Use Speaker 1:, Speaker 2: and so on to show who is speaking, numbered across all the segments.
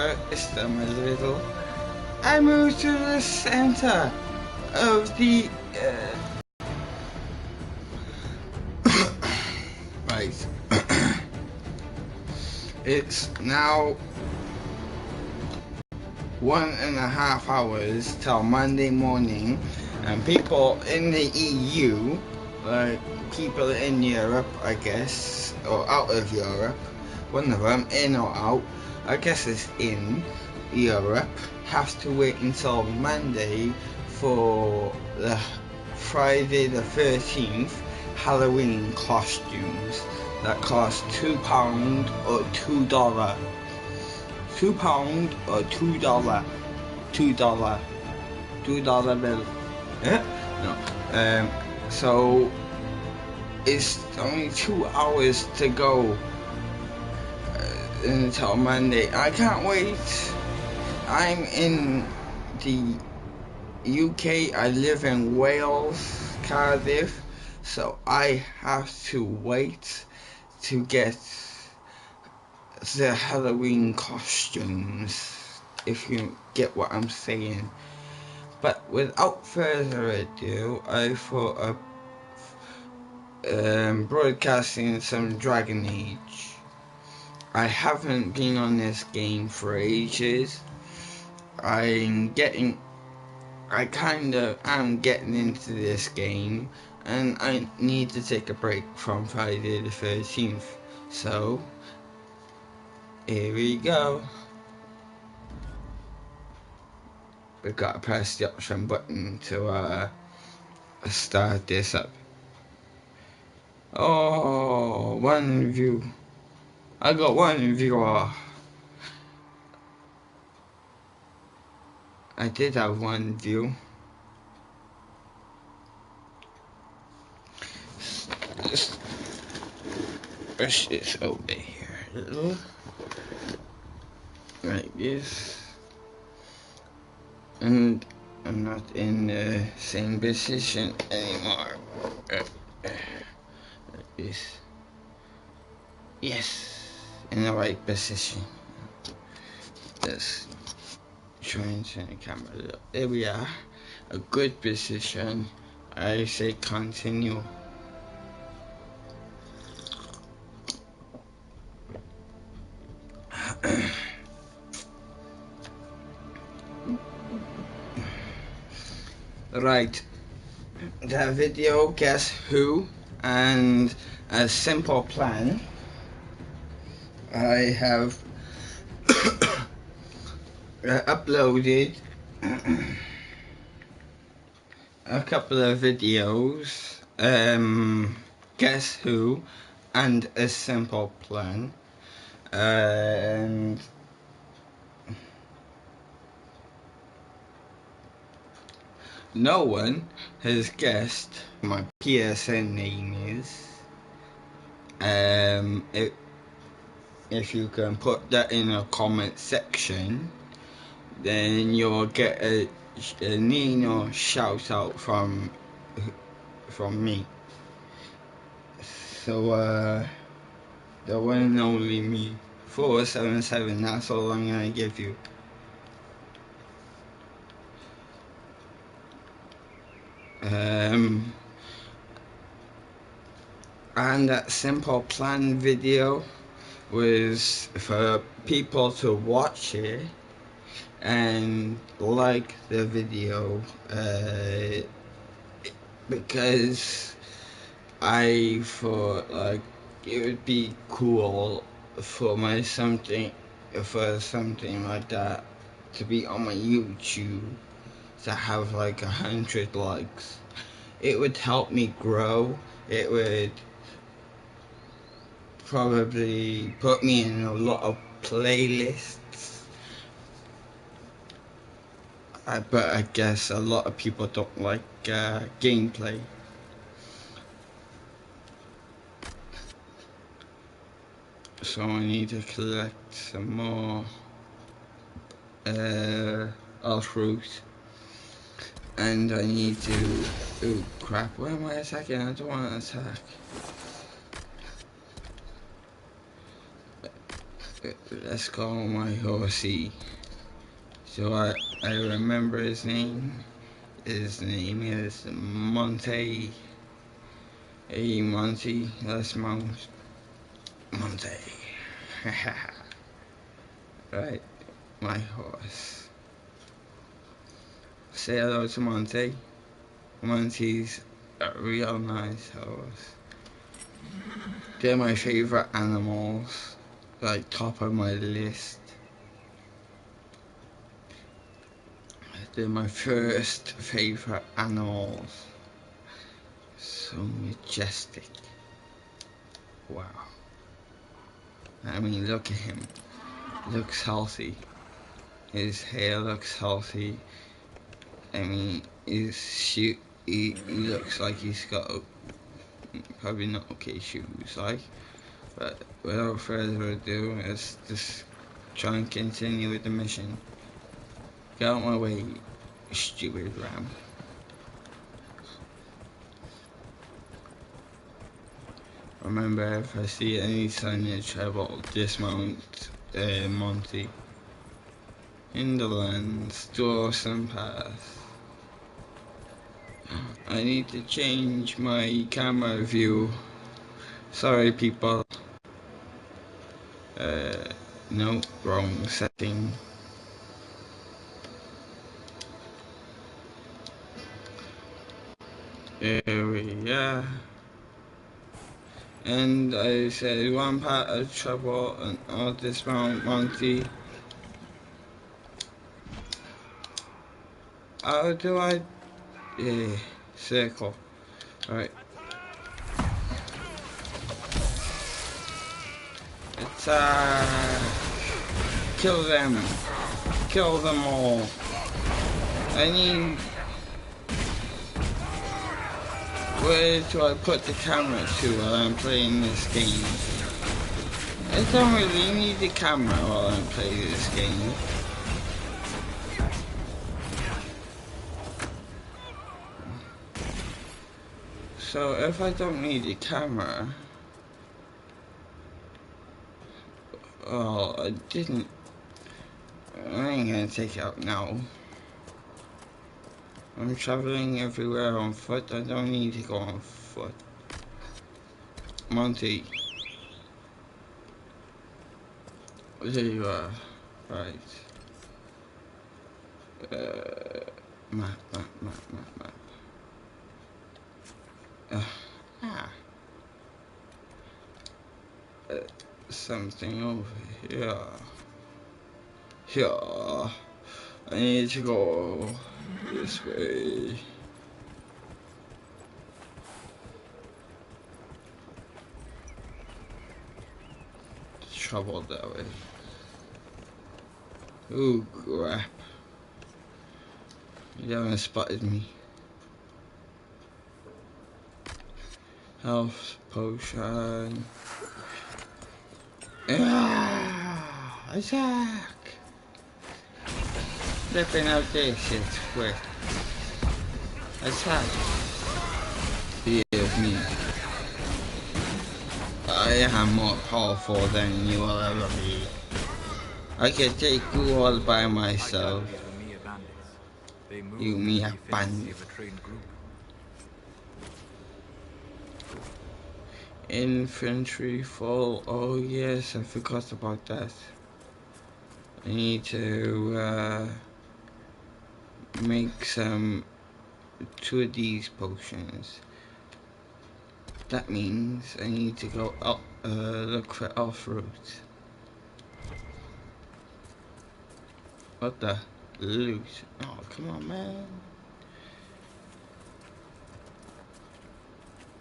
Speaker 1: work system a little, I moved to the center of the right. It's now 1.5 hours till Monday morning, and people in the EU, like people in Europe, I guess, or out of Europe, one of them, in or out, I guess it's in Europe, has to wait until Monday for the Friday the 13th Halloween costumes that cost £2 or $2. £2 or $2. $2 bill. No. So it's only 2 hours to go until Monday. I can't wait. I'm in the UK. I live in Wales, Cardiff, so I have to wait to get the Halloween costumes, if you get what I'm saying. But without further ado, I thought of broadcasting some Dragon Age. I haven't been on this game for ages. I kinda am getting into this game, and I need to take a break from Friday the 13th. So here we go. We gotta press the option button to start this up. Oh, 1 view. I got 1 viewer. I did have 1 view. Just push this over here a little. Like this. And I'm not in the same position anymore. Like this. Yes, in the right position. Let's try and turn the camera a little. There we are. A good position. I say continue. Right, that video, Guess Who, and a simple plan. I have uploaded a couple of videos, Guess Who, and a simple plan, and no one has guessed my PSN name is. If you can put that in a comment section, then you'll get a Nino shout out from me. So the one and only me, 477, that's all I'm gonna give you. And that simple plan video was for people to watch it and like the video, because I thought like it would be cool for something like that to be on my YouTube, to have like 100 likes. It would help me grow. It would probably put me in a lot of playlists. But I guess a lot of people don't like gameplay. So I need to collect some more fruit. And I need to... Oh crap, where am I attacking? I don't want to attack. Let's call my horsey. So I remember his name. His name is Monte. Hey Monty, let's mount Monte. Right, my horse. Say hello to Monty. Monty's a real nice horse. They're my favorite animals, like top of my list. They're my first favorite animals. So majestic. Wow. I mean, look at him. Looks healthy. His hair looks healthy. I mean, his shoe. He looks like he's got probably not okay shoes, like. But without further ado, let's just try and continue with the mission. Get out my way, stupid ram. Remember, if I see any signage, I will dismount Monty. In the lands, door some path. I need to change my camera view. Sorry, people. No, wrong setting. There we are. And I said one part of trouble, and I'll dismount Monty. How do I? Yeah, circle. Alright. Attack! Kill them! Kill them all! I need... Where do I put the camera to while I'm playing this game? I don't really need the camera while I'm playing this game. So if I don't need the camera... Well, I didn't... I ain't gonna take it out now. I'm traveling everywhere on foot. I don't need to go on foot. Monty. There you are. Right. Map. Something over here. Here. I need to go this way. Trouble that way. Ooh, crap. You haven't spotted me. Health potion. Attack! Flipping out this shit quick. Attack! Forgive me. I am more powerful than you will ever be. I can take you all by myself. You mere bandit. Infantry full. Oh yes, I forgot about that. I need to make two of these potions. That means I need to go up, look for elf root. What the loot? Oh, come on, man.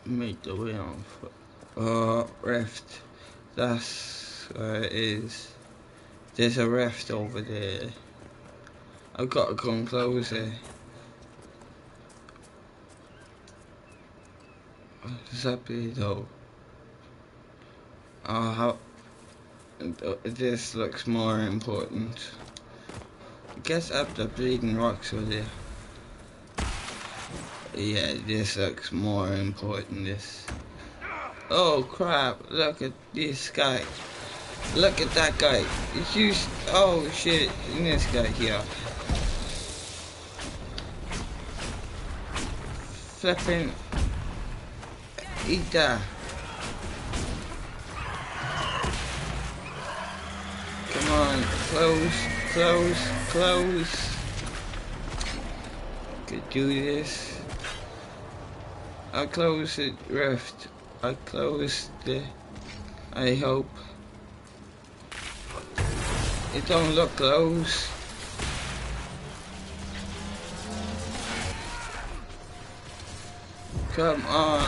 Speaker 1: Make the way on foot. Rift. That's where it is. There's a rift over there. I've got to come closer. What's up here though? Oh, how... This looks more important. Guess up the bleeding rocks over there. Yeah, this looks more important, this. Oh crap, look at this guy. Look at that guy. It's used. Oh shit! And this guy here. Flipping. Eat that. Come on, close, close, close. Could do this. I close the rift. I close the. I hope. It don't look close. Come on.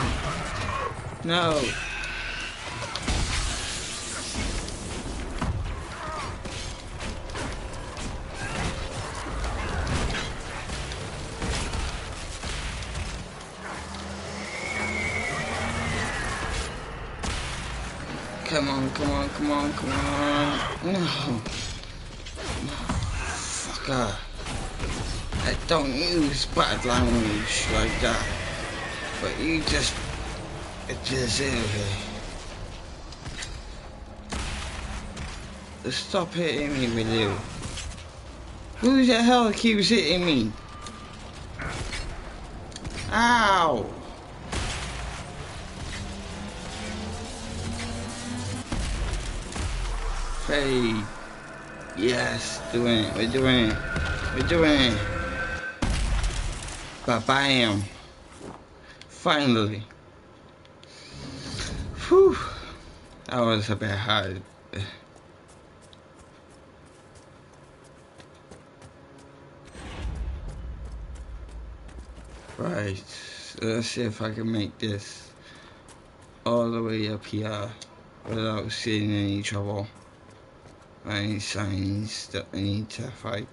Speaker 1: No. Come on, come on, come on, come on. No. Fucker. I don't use bad language like that. But you just deserve it. Stop hitting me with you. Who the hell keeps hitting me? Ow! Hey. Yes, doing it. We're doing it. We're doing it. Ba-bam. Finally. Whew. That was a bit hard. Right. So let's see if I can make this all the way up here without seeing any trouble. Any signs that I need to fight.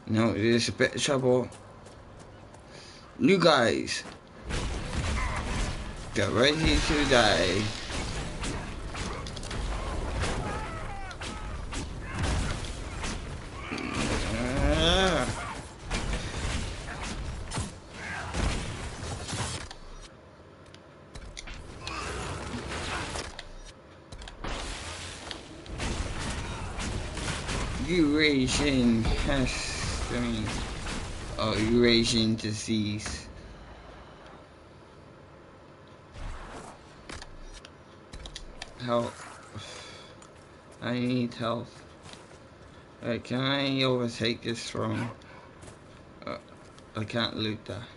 Speaker 1: No, there's a bit of trouble. You guys, get ready to die. Eurasian pestilence, or Eurasian disease. Help. I need help. Can I overtake this throne? I can't loot that.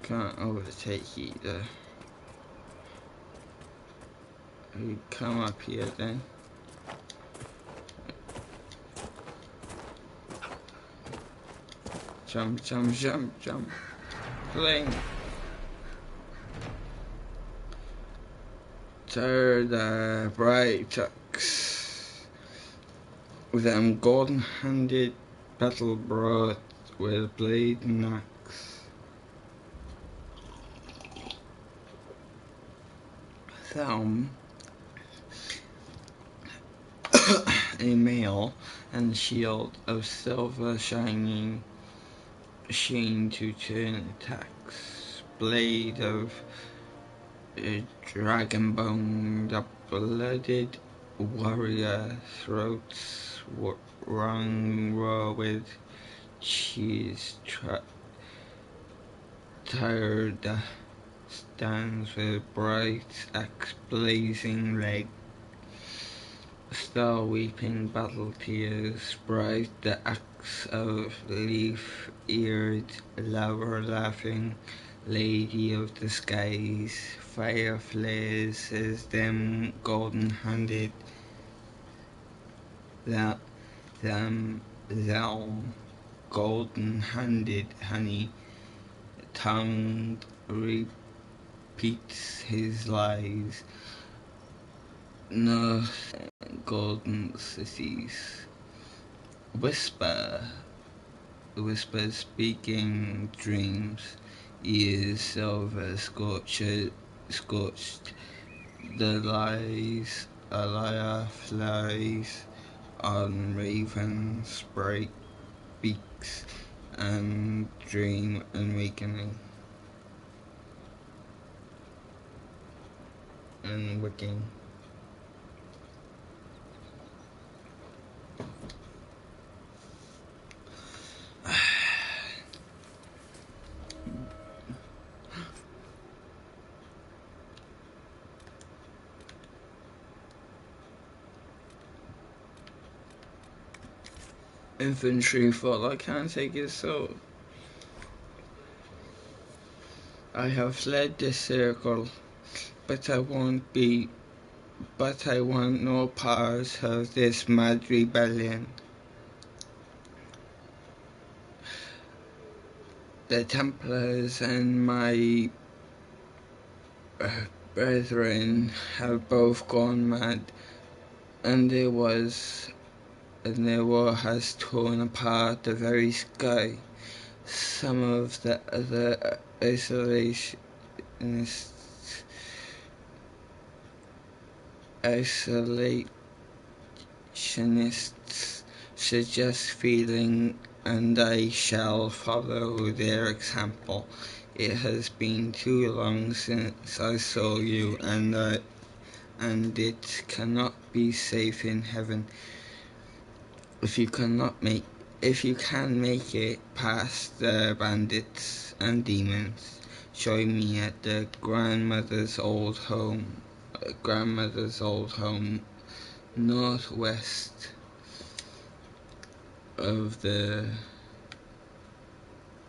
Speaker 1: Can't overtake either. You come up here then. Jump, jump, jump, jump. Fling. Turn the bright tucks. With them golden-handed battle brought with blade and axe. Thumb. A mail and shield of silver shining. Machine to turn attacks, blade of dragon bone, the blooded warrior throats rung raw with cheese, tired stands with bright axe blazing leg. Star weeping battle tears, bright the axe of leaf-eared lover laughing, lady of the skies, fire flares as them golden-handed, them golden-handed honey, tongued repeats his lies. North golden cities. Whisper speaking dreams. Ears silver scorched. The lies a liar flies on ravens bright beaks and dream and wakening and waking. infantry full. I can't take his soul. I have fled this circle, but I want no part of this mad rebellion. The Templars and my brethren have both gone mad, and their war has torn apart the very sky. Some of the other isolationists suggest feeling, and I shall follow their example. It has been too long since I saw you, and it cannot be safe in heaven. If you can make it past the bandits and demons, join me at the grandmother's old home, northwest of the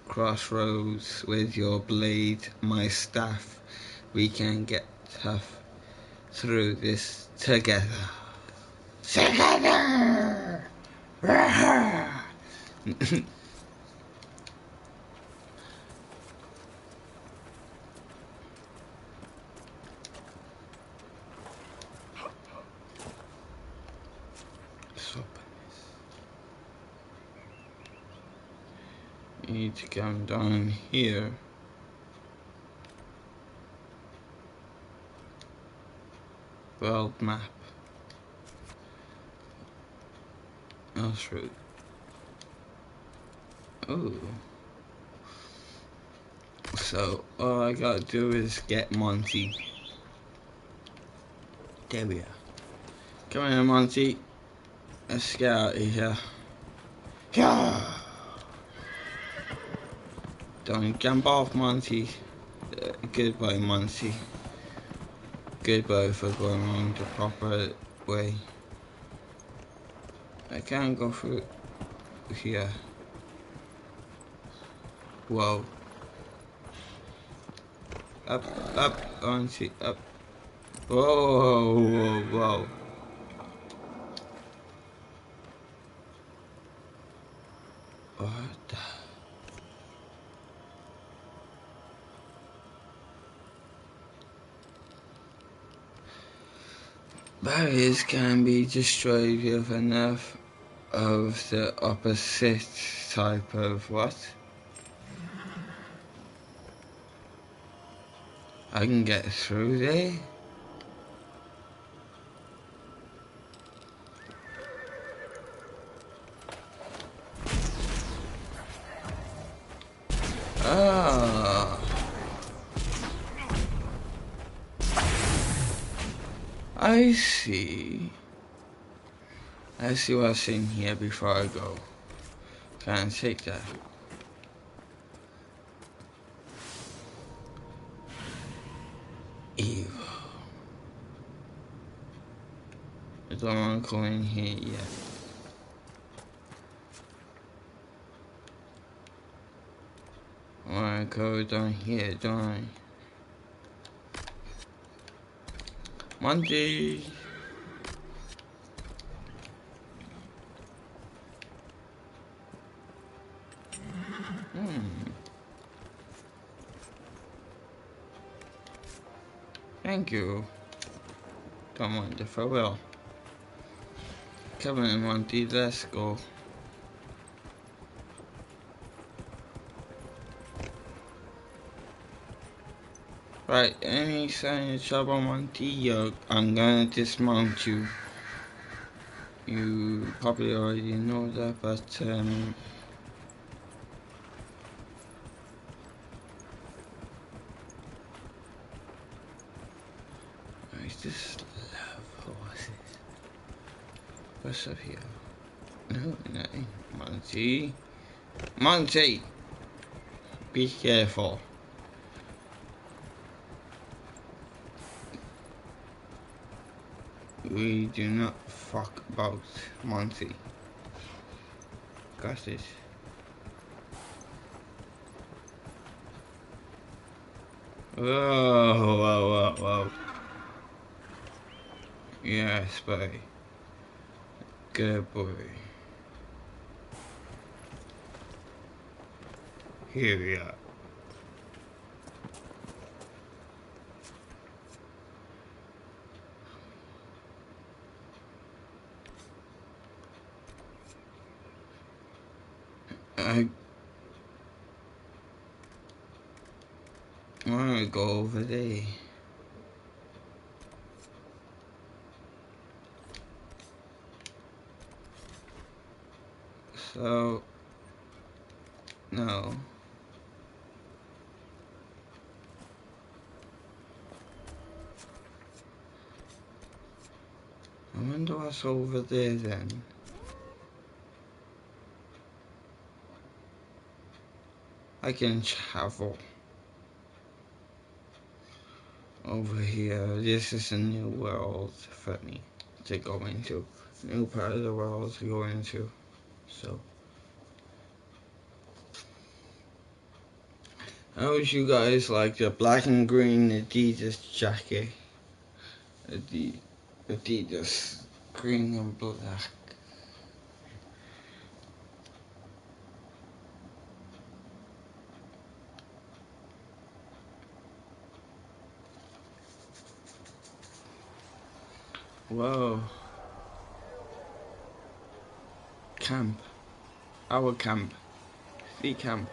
Speaker 1: crossroads. With your blade, my staff, we can get tough through this together. Together! You need to come down here. World map. Else route. Oh. So all I gotta do is get Monty. There we are. Come here, Monty. Let's get out of here. Yeah. Don't jump off, Monty. Goodbye, Monty. Goodbye for going wrong the proper way. I can't go through here. Whoa. Up, Monty, up. Whoa. What the? Barriers can be destroyed with enough of the opposite type of what? I can get through there? Ah. I see. Let's see what's in here before I go. Can't take that. Ew. I don't want to go in here yet. I want to go down here, don't I? Monday. Thank you. Don't want the farewell. Come on, Monty, let's go. Right, any sign of trouble, Monty, I'm gonna dismount you. You probably already know that, but I just love horses. What's up here? No, Monty! Be careful. We do not fuck about Monty. Got this. Whoa, whoa, whoa, whoa. Yes, buddy. Good boy. Here we are. I want to go over there. So, no. I wonder what's over there then. I can travel over here. This is a new world for me to go into. New part of the world to go into. So, how would you guys like the black and green Adidas jacket? Adidas green and black. Whoa. Camp. Our camp. The camp.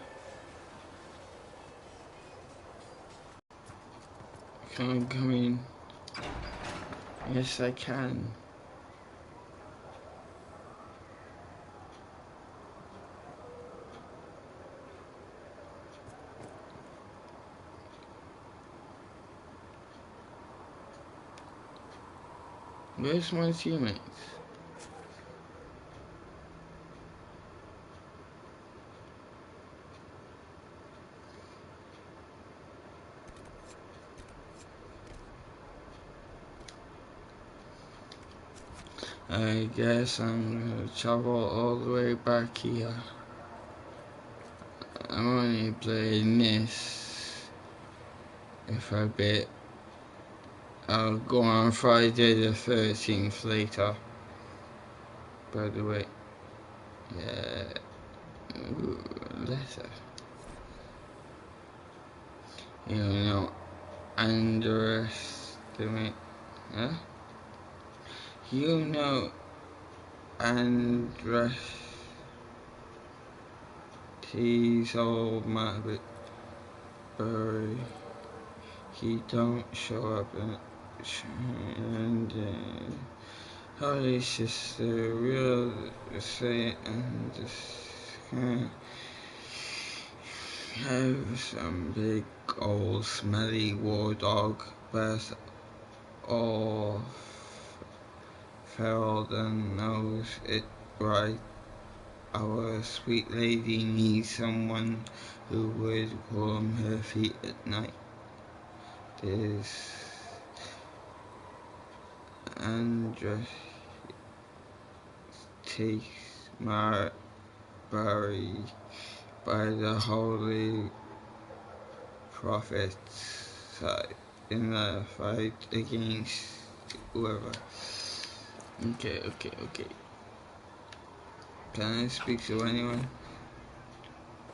Speaker 1: Can I come in? Yes, I can. Where's my teammates? I guess I'm gonna travel all the way back here. I'm only playing this if a bit. I'll go on Friday the 13th later. By the way, yeah, letter. You know, underestimate, huh? You know, he's old man, but he don't show up and Holly sister real say and have some big old smelly war dog, but all feral and knows it right. Our sweet lady needs someone who would warm her feet at night. This Andress takes my body by the holy prophets side in the fight against whoever. Okay. Can I speak to anyone?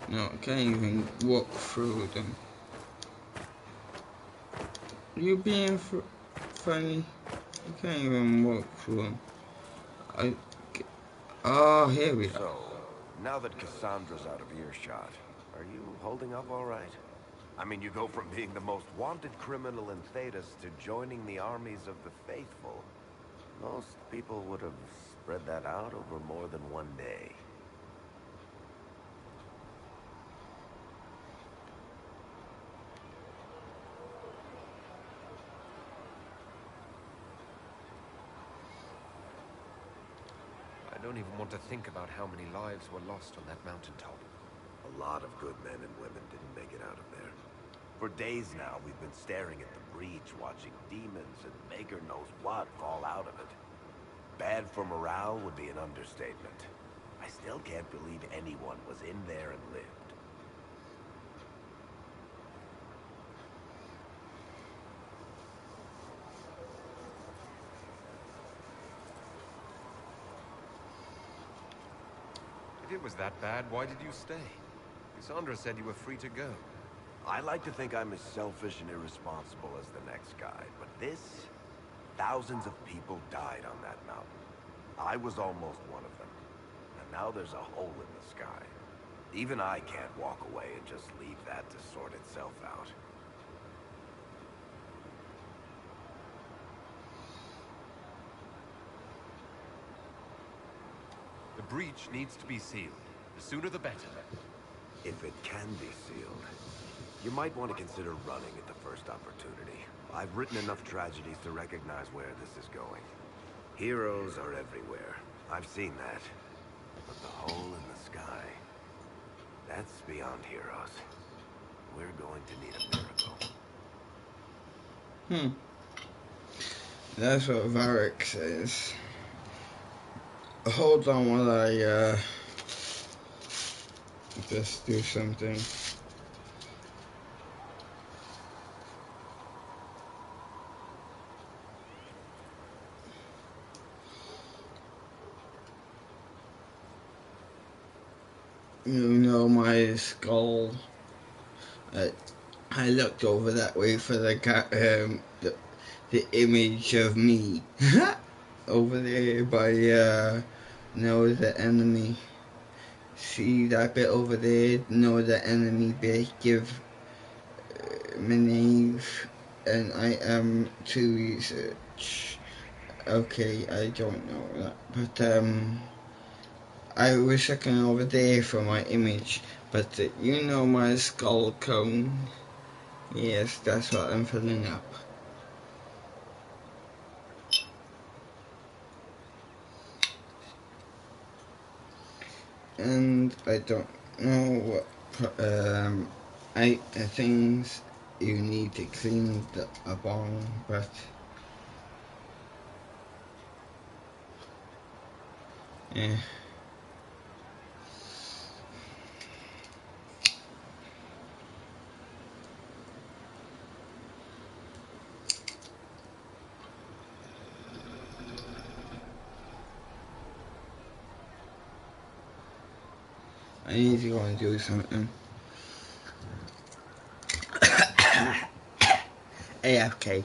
Speaker 1: No, I can't even walk through them. You being funny? You can't even walk through them. Oh, here we are.
Speaker 2: So, now that Cassandra's out of earshot, are you holding up all right? I mean, you go from being the most wanted criminal in Thedas to joining the armies of the faithful. Most people would have spread that out over more than one day.
Speaker 3: I don't even want to think about how many lives were lost on that mountaintop.
Speaker 2: A lot of good men and women didn't make it out of there. For days now, we've been staring at the breach, watching demons and maker knows what fall out of it. Bad for morale would be an understatement. I still can't believe anyone was in there and lived.
Speaker 3: If it was that bad, why did you stay? Cassandra said you were free to go.
Speaker 2: I like to think I'm as selfish and irresponsible as the next guy, but this... Thousands of people died on that mountain. I was almost one of them. And now there's a hole in the sky. Even I can't walk away and just leave that to sort itself out.
Speaker 3: The breach needs to be sealed. The sooner the better.
Speaker 2: If it can be sealed, you might want to consider running at the first opportunity. I've written enough tragedies to recognize where this is going. Heroes are everywhere. I've seen that. But the hole in the sky, that's beyond heroes. We're going to need a miracle.
Speaker 1: That's what Varric says. Hold on while I just do something. You know my skull. I looked over that way for the image of me over there by know the enemy. See that bit over there? Know the enemy bit. Give my name, and I am to research. Okay, I don't know that, but I was looking over there for my image, but you know my skull cone? Yes, that's what I'm filling up. And I don't know what things you need to clean up on, but yeah. I need to go and do something. AFK.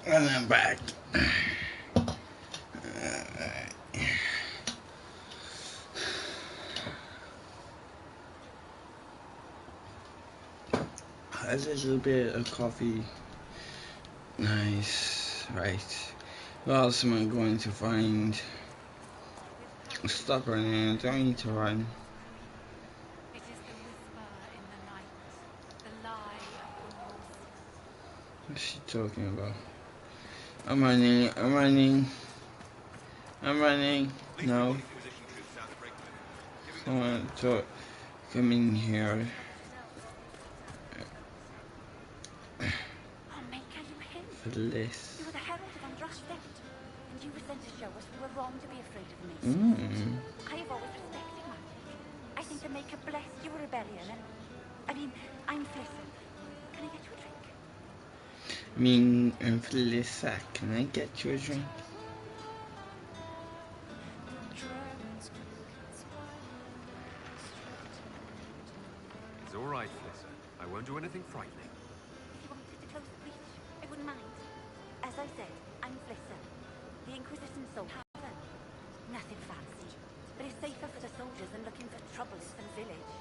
Speaker 1: And I'm back. A little bit of coffee. Nice. Right. What else am I going to find? Stop running. I don't need to run.
Speaker 4: It is the whisper in the night, the lie of the wolf.
Speaker 1: What's she talking about? I'm running. I'm running. I'm running. No. Come, come in here. Bliss.
Speaker 5: You were the herald of Andraste, and you were sent to show us we were wrong to be afraid of the Masons. I have always respected magic. I think the Maker blessed your rebellion, and... I'm Flisser. Can I get you a drink?
Speaker 1: Flisser, can I get you a drink?
Speaker 3: It's all right, Flisser. I won't do anything frightening.
Speaker 5: If you wanted to close the breach, I wouldn't mind. As I said, I'm Flisser. The Inquisition sold haven. Nothing fancy, but it's safer for the soldiers than looking for trouble in some village.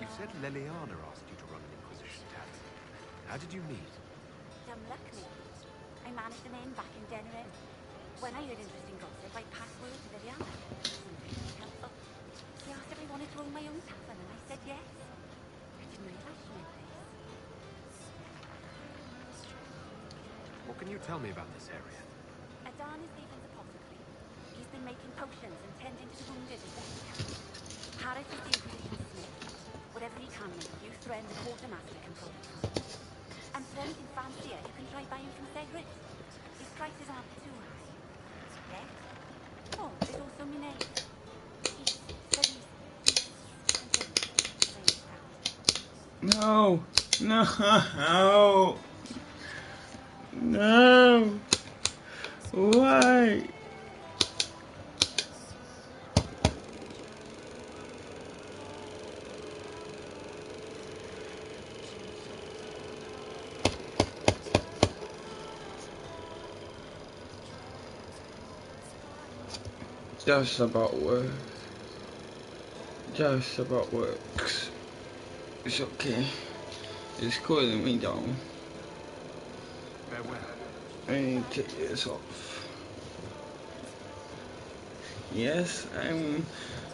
Speaker 3: You said Leliana asked you to run an Inquisition tax. How did you meet?
Speaker 5: Dumb luck, maybe. I managed an inn back in Denver. When I heard interesting gossip, I passed word to Liliana. Something helpful. She asked if I wanted to own my own tavern, and I said yes. I didn't realize she meant this.
Speaker 3: What can you tell me about this area?
Speaker 5: Adan is Stephen's apothecary. He's been making potions and tending to the wounded as best he can. Paris is the Inquisition smith. Whatever he can make, you thread the quartermaster can probably find. And for anything fancier, you can try buying from Cedric. His prices aren't too high. Yet. Oh, there's also Minet. Peace, studies, feasts, and things.
Speaker 1: No, no, no. Why? Just about works. Just about works. It's okay. It's cooling me down.
Speaker 3: Farewell.
Speaker 1: I need to take this off. Yes, I'm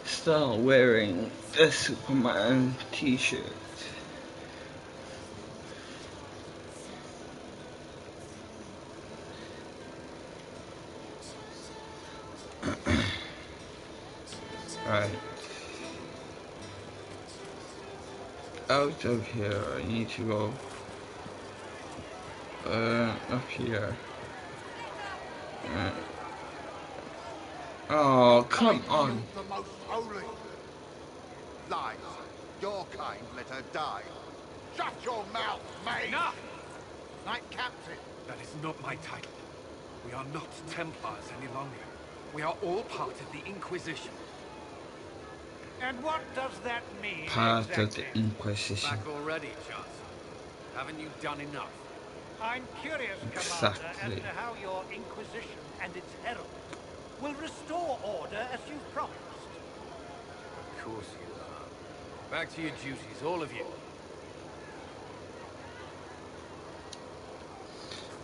Speaker 1: still wearing the Superman t-shirt. Right. Out of here, I need to go up here. Oh, come on.
Speaker 6: The most holy. Lies. Your kind let her die. Shut your mouth, mate!
Speaker 3: Enough!
Speaker 6: Knight Captain.
Speaker 3: That is not my title. We are not Templars any longer. We are all part of the Inquisition.
Speaker 7: And what does that mean
Speaker 1: Part
Speaker 7: exactly?
Speaker 1: of the Inquisition.
Speaker 3: Back already, Chancellor. Haven't you done enough?
Speaker 7: I'm curious,
Speaker 1: Exactly.
Speaker 7: Commander, as to how your Inquisition and its herald will restore order as you've promised.
Speaker 3: Of course you are. Back to your duties, all of you.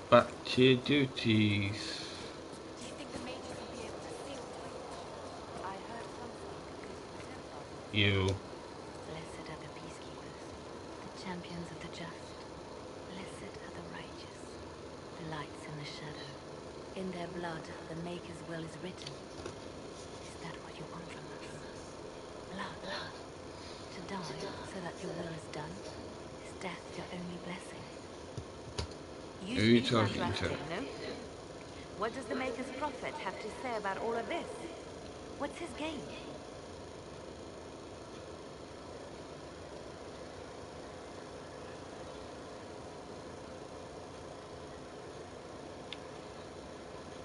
Speaker 1: Back to your duties.
Speaker 5: Do you think the mages will be able to seal the breach? I heard something because the Templars.
Speaker 1: You.
Speaker 5: Blessed are the peacekeepers, the champions of the just. Blessed are the righteous, the lights in the shadow. In their blood, the Maker's will is written. Is that what you want from us? Blood. To die so that your will is done? Is death your only blessing?
Speaker 1: Who are you
Speaker 5: speak
Speaker 1: talking
Speaker 5: Andraste,
Speaker 1: to?
Speaker 5: no? What does the Maker's prophet have to say about all of this? What's his game?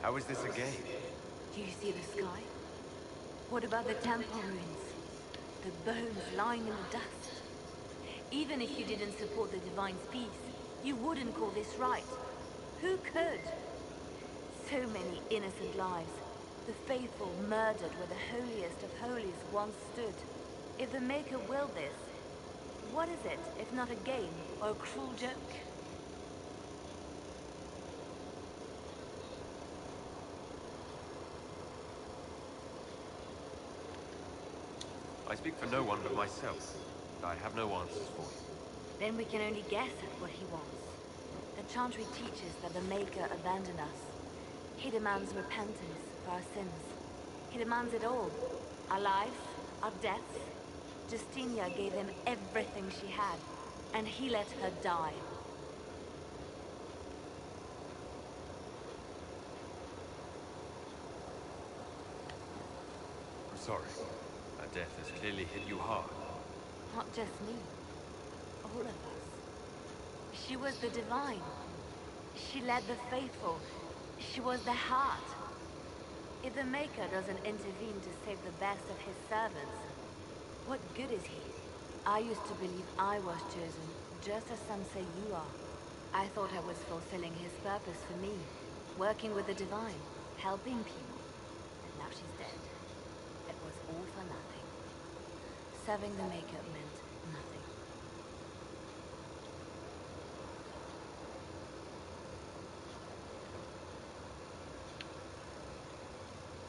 Speaker 3: How is this a game?
Speaker 5: Do you see the sky? What about the temple ruins? The bones lying in the dust? Even if you didn't support the Divine's peace, you wouldn't call this right. Who could? So many innocent lives. The faithful murdered where the holiest of holies once stood. If the Maker willed this, what is it if not a game or a cruel joke?
Speaker 3: I speak for no one but myself. I have no answers for you.
Speaker 5: Then we can only guess at what he wants. The Chantry teaches that the Maker abandoned us. He demands repentance for our sins. He demands it all. Our lives, our deaths, Justinia gave him everything she had, and he let her die.
Speaker 3: I'm sorry. Her death has clearly hit you hard.
Speaker 5: Not just me. All of us. She was the divine. She led the faithful. She was the heart. If the Maker doesn't intervene to save the best of his servants, what good is he? I used to believe I was chosen, just as some say you are. I thought I was fulfilling his purpose for me, working with the divine, helping people. And now she's dead. It was all for nothing. Serving the Maker meant nothing.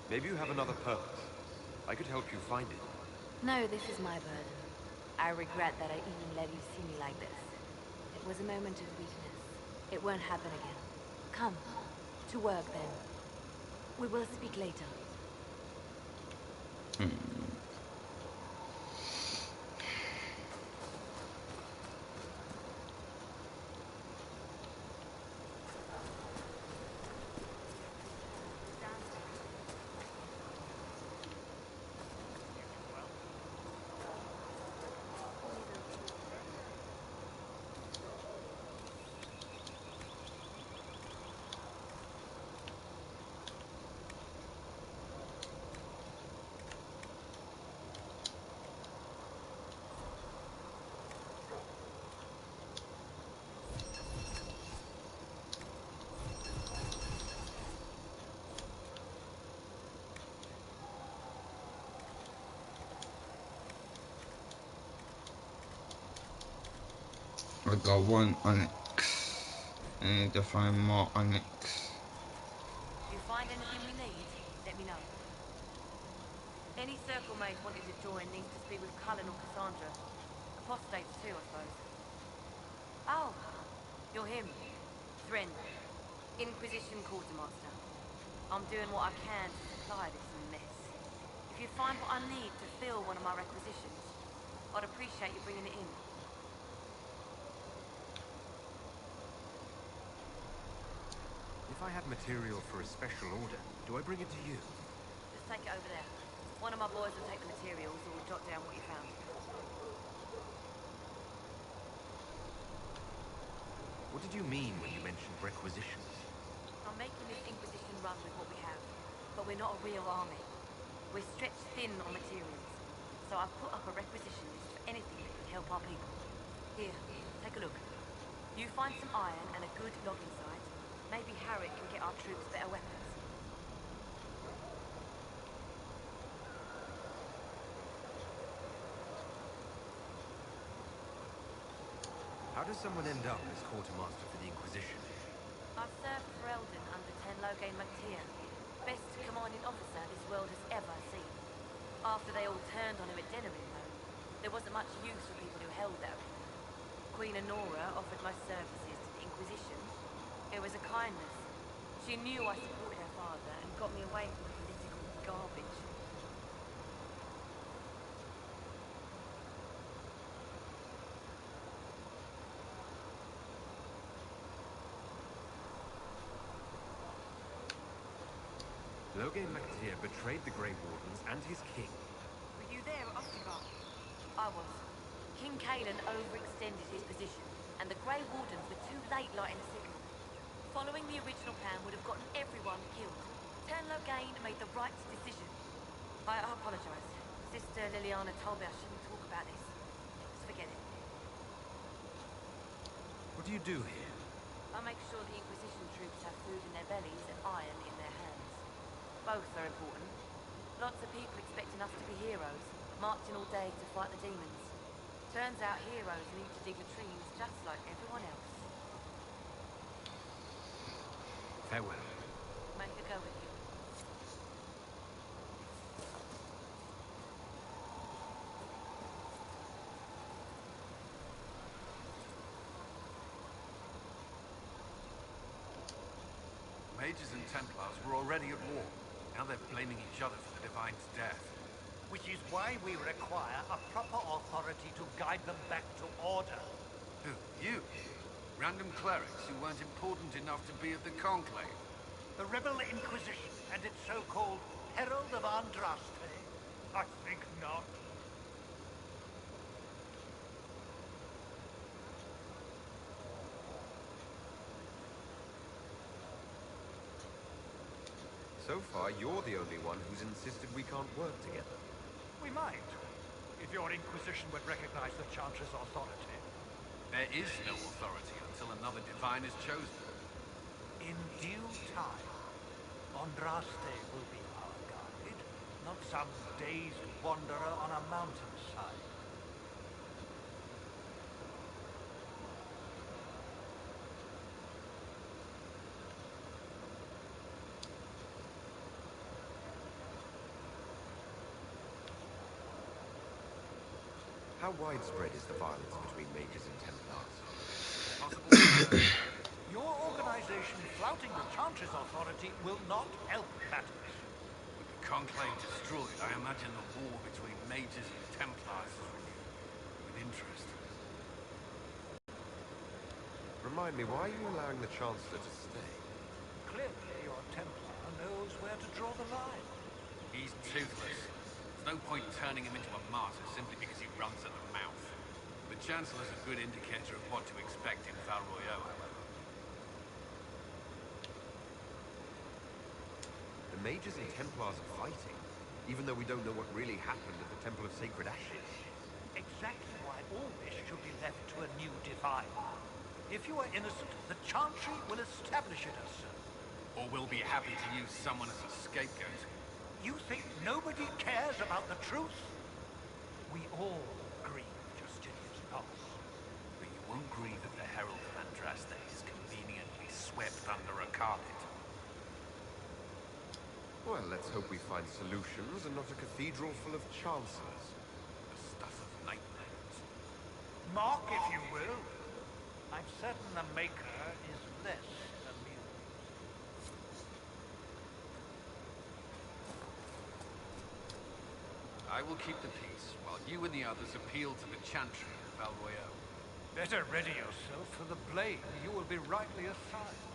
Speaker 3: Maybe you have another purpose. I could help you find it.
Speaker 5: No, this is my burden. I regret that I even let you see me like this. It was a moment of weakness. It won't happen again. Come, to work then. We will speak later.
Speaker 1: I got one onyx. I need to find more onyx.
Speaker 5: If you find anything we need, let me know. Any circle mate wanted to join needs to speak with Cullen or Cassandra. Apostates too, I suppose. Oh, you're him. Thren, Inquisition Quartermaster. I'm doing what I can to supply this mess. If you find what I need to fill one of my requisitions, I'd appreciate you bringing it in.
Speaker 3: If I have material for a special order, do I bring it to you?
Speaker 5: Just take it over there. One of my boys will take the materials or jot down what you found.
Speaker 3: What did you mean when you mentioned requisitions?
Speaker 5: I'm making this Inquisition run with what we have, but we're not a real army. We're stretched thin on materials, so I've put up a requisition list for anything that can help our people. Here, take a look. You find some iron and a good logging site, maybe Harriet can get our troops better weapons.
Speaker 3: How does someone end up as quartermaster for the Inquisition?
Speaker 5: I've served for Eldon under Tenloge Mactier, best commanding officer this world has ever seen. After they all turned on him at Denerim, though, there wasn't much use for people who held that opinion. Queen Honora offered my services to the Inquisition. It was a kindness. She knew I supported her father and got me away from the political garbage.
Speaker 3: Logain Mactier betrayed the Grey Wardens and his king.
Speaker 5: Were you there at Ostrigar? I was. King Kaelan overextended his position, and the Grey Wardens were too late lighting a signal. Following the original plan would have gotten everyone killed. Tenlogain made the right decision. I apologize. Sister Liliana told me I shouldn't talk about this. Just forget it.
Speaker 3: What do you do here?
Speaker 5: I make sure the Inquisition troops have food in their bellies and iron in their hands. Both are important. Lots of people expecting us to be heroes, marching all day to fight the demons. Turns out heroes need to dig latrines just like everyone else.
Speaker 3: Farewell.
Speaker 5: Make a go with you.
Speaker 3: Mages and Templars were already at war. Now they're blaming each other for the Divine's death.
Speaker 7: Which is why we require a proper authority to guide them back to order.
Speaker 3: Who? You? Random clerics who weren't important enough to be at the Conclave?
Speaker 7: The Rebel Inquisition and its so-called Herald of Andraste? I think not.
Speaker 2: So far, you're the only one who's insisted we can't work together.
Speaker 7: We might, if your Inquisition would recognize the Chancellor's authority.
Speaker 3: There is no authority until another divine is chosen.
Speaker 7: In due time, Andraste will be our guide, not some dazed wanderer on a mountainside.
Speaker 2: How widespread is the violence between mages and Templars?
Speaker 3: Possible.
Speaker 7: Your organization flouting the Chancellor's authority will not help matters.
Speaker 3: With the Conclave destroyed, I imagine the war between mages and Templars is renewed. With interest.
Speaker 2: Remind me, why are you allowing the Chancellor to stay?
Speaker 7: Clearly, your Templar knows where to draw the line.
Speaker 3: He's toothless. There's no point turning him into a martyr simply because he runs at the mouth. The Chancellor's a good indicator of what to expect in Val Royeaux, however.
Speaker 2: The mages and Templars are fighting, even though we don't know what really happened at the Temple of Sacred Ashes.
Speaker 7: Exactly why all this should be left to a new divine. If you are innocent, the Chantry will establish it as so.
Speaker 3: Or we'll be happy to use someone as a scapegoat.
Speaker 7: You think nobody cares about the truth? We all grieve Justinian's loss.
Speaker 3: But you won't grieve that the Herald of Andraste is conveniently swept under a carpet.
Speaker 2: Well, let's hope we find solutions and not a cathedral full of chancellors.
Speaker 3: The stuff of nightmares.
Speaker 7: Mark, if you will. I'm certain the Maker is less amused.
Speaker 3: I will keep the peace, while you and the others appeal to the Chantry of Val Royeaux.
Speaker 7: Better ready yourself for the blame you will be rightly assigned.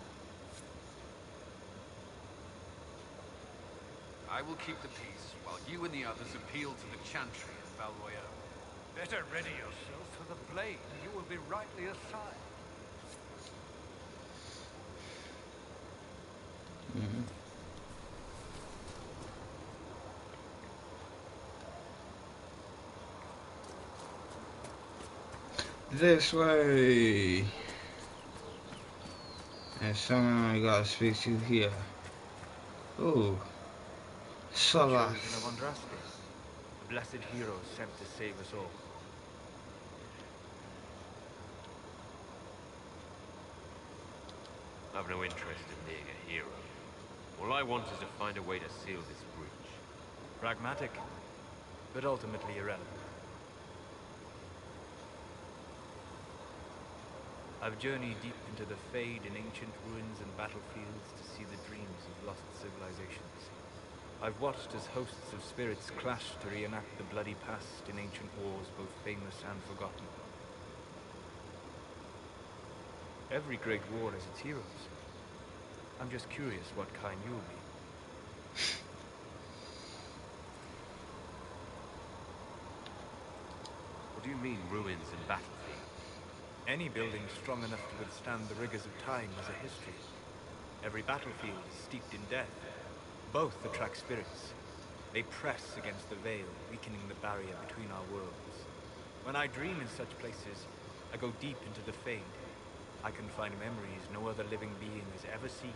Speaker 3: I will keep the peace, while you and the others appeal to the Chantry of Val Royeaux.
Speaker 7: Better ready yourself for the blame you will be rightly assigned.
Speaker 1: This way. There's someone I gotta speak to here. Ooh. Solas.
Speaker 8: Chosen of Andraste, the blessed hero sent to save us all.
Speaker 9: I've no interest in being a hero. All I want is to find a way to seal this breach.
Speaker 8: Pragmatic, but ultimately irrelevant. I've journeyed deep into the Fade in ancient ruins and battlefields to see the dreams of lost civilizations. I've watched as hosts of spirits clash to reenact the bloody past in ancient wars both famous and forgotten. Every great war has its heroes. I'm just curious what kind you'll be.
Speaker 9: What do you mean, ruins and battlefield?
Speaker 8: Any building strong enough to withstand the rigors of time has a history. Every battlefield is steeped in death. Both attract spirits. They press against the veil, weakening the barrier between our worlds. When I dream in such places, I go deep into the Fade. I can find memories no other living being has ever seen.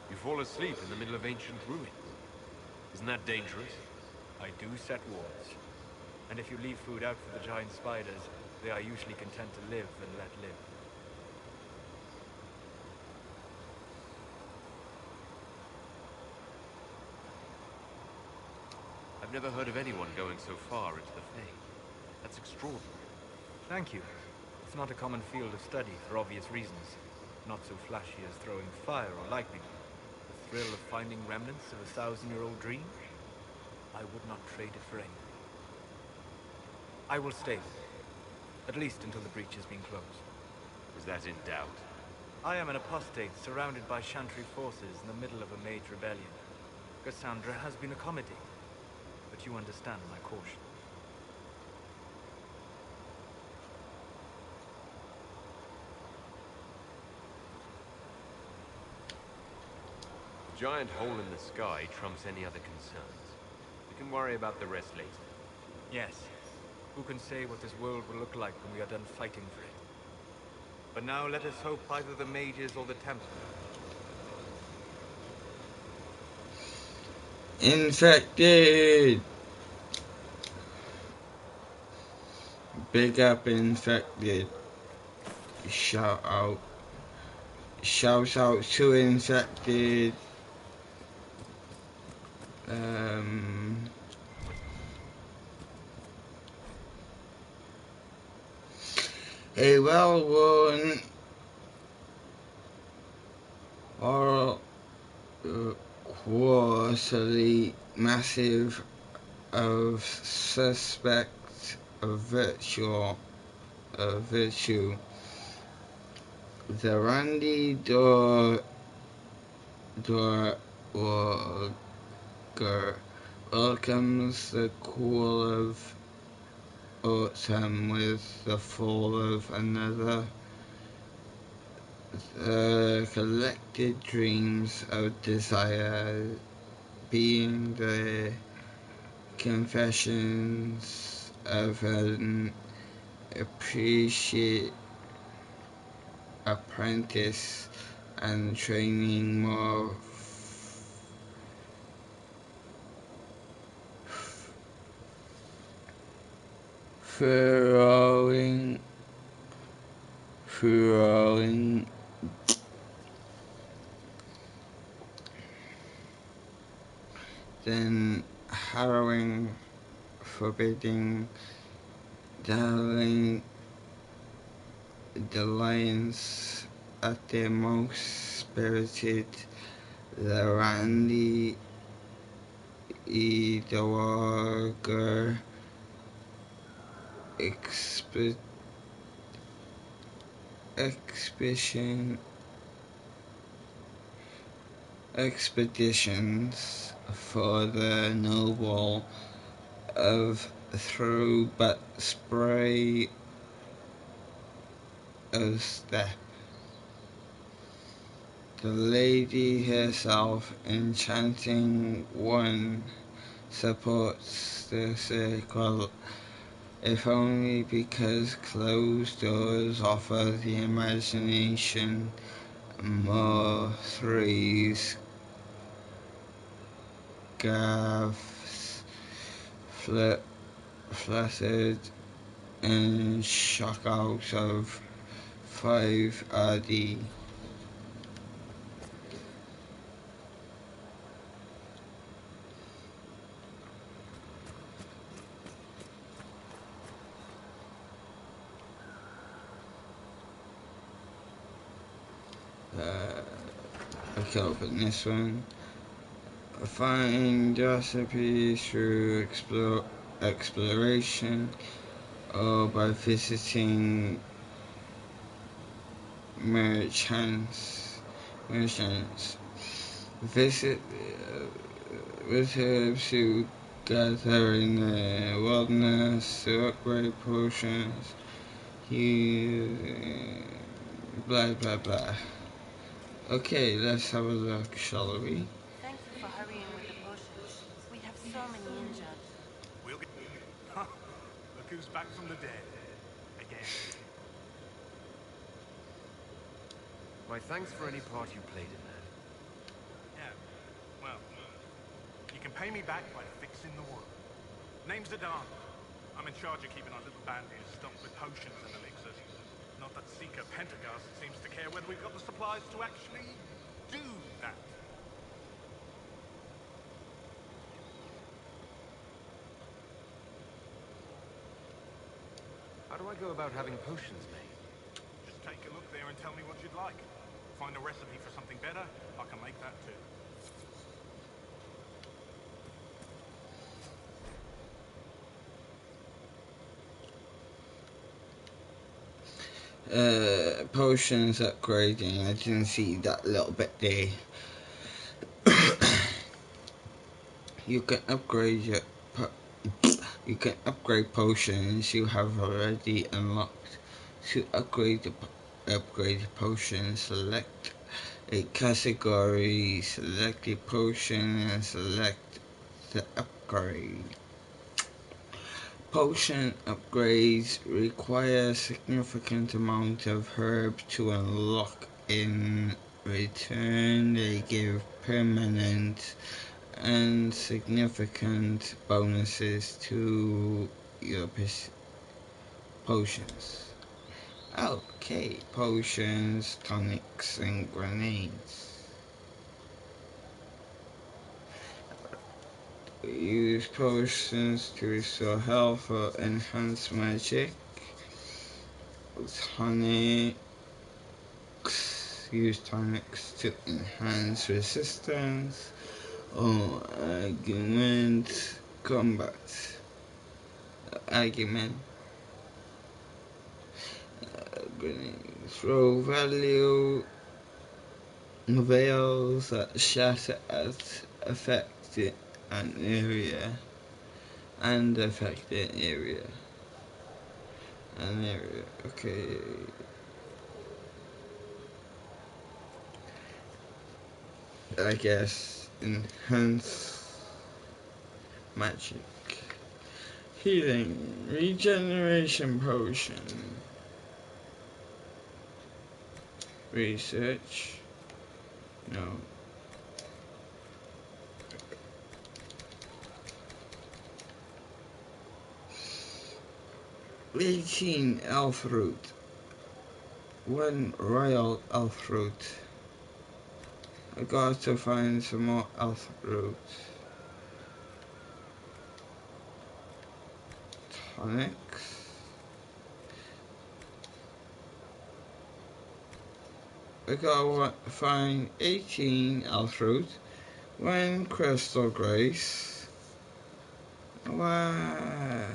Speaker 9: You fall asleep in the middle of ancient ruins. Isn't that dangerous?
Speaker 8: I do set wards. And if you leave food out for the giant spiders, they are usually content to live and let live.
Speaker 9: I've never heard of anyone going so far into the Fade. That's extraordinary.
Speaker 8: Thank you. It's not a common field of study for obvious reasons. Not so flashy as throwing fire or lightning. The thrill of finding remnants of a 1,000-year-old dream? I would not trade it for anything. I will stay, at least until the breach has been closed.
Speaker 9: Is that in doubt?
Speaker 8: I am an apostate surrounded by Chantry forces in the middle of a mage rebellion. Cassandra has been accommodating, but you understand my caution.
Speaker 9: The giant hole in the sky trumps any other concerns. We can worry about the rest later.
Speaker 8: Yes. Who can say what this world will look like when we are done fighting for it? But now let us hope either the mages or the temple.
Speaker 1: Infected! Big up infected. Shout out. Shout out to infected. A well-worn or quarterly massive of suspect of virtue. The Randy Dorger welcomes the cool of autumn with the fall of another. The collected dreams of desire being the confessions of an apprentice and training more furrowing than harrowing, forbidding, darling the lions at their most spirited, the Randy Dorger expeditions for the noble of through but spray of step. The lady herself, enchanting one, supports the circle, if only because closed doors offer the imagination more threes, gaffs, fluttered, and shock out of 5 RD. I can open this one. Find recipes through exploration or by visiting merchants. Visit with herbs who gather in the wilderness to upgrade potions. Blah blah blah. Okay, let's have a look, shall we?
Speaker 5: Thank you for hurrying with the potions. We have so many injured.
Speaker 7: We'll get... Look who's back from the dead. Again.
Speaker 9: My thanks for any part you played in that.
Speaker 7: Yeah, well, you can pay me back by fixing the wound. Name's Adan. I'm in charge of keeping our little band here stocked with potions and elixirs. Not that Seeker Pentagast seems to care whether we've got the supplies to actually do that.
Speaker 9: How do I go about having potions made?
Speaker 7: take a look there and tell me what you'd like. Find a recipe for something better, I can make that too.
Speaker 1: Potions upgrading. I didn't see that little bit there. You can upgrade your you can upgrade potions you have already unlocked. To upgrade the potion, select a category, select a potion, and select the upgrade. Potion upgrades require a significant amount of herbs to unlock. In return, they give permanent and significant bonuses to your potions. Okay, potions, tonics, and grenades. Use potions to restore health or enhance magic. Tonics. Use tonics to enhance resistance or argument combat. Argument. Grenades. Throw value veils that shatter at affected an area and affected area. An area. Okay. I guess enhance magic. Healing. Regeneration potion. Research. No. $18 elf root. 1 royal elf root. I got to find some more elf roots. Tonics. I gotta find 18 elf root. 1 crystal grace. Wow.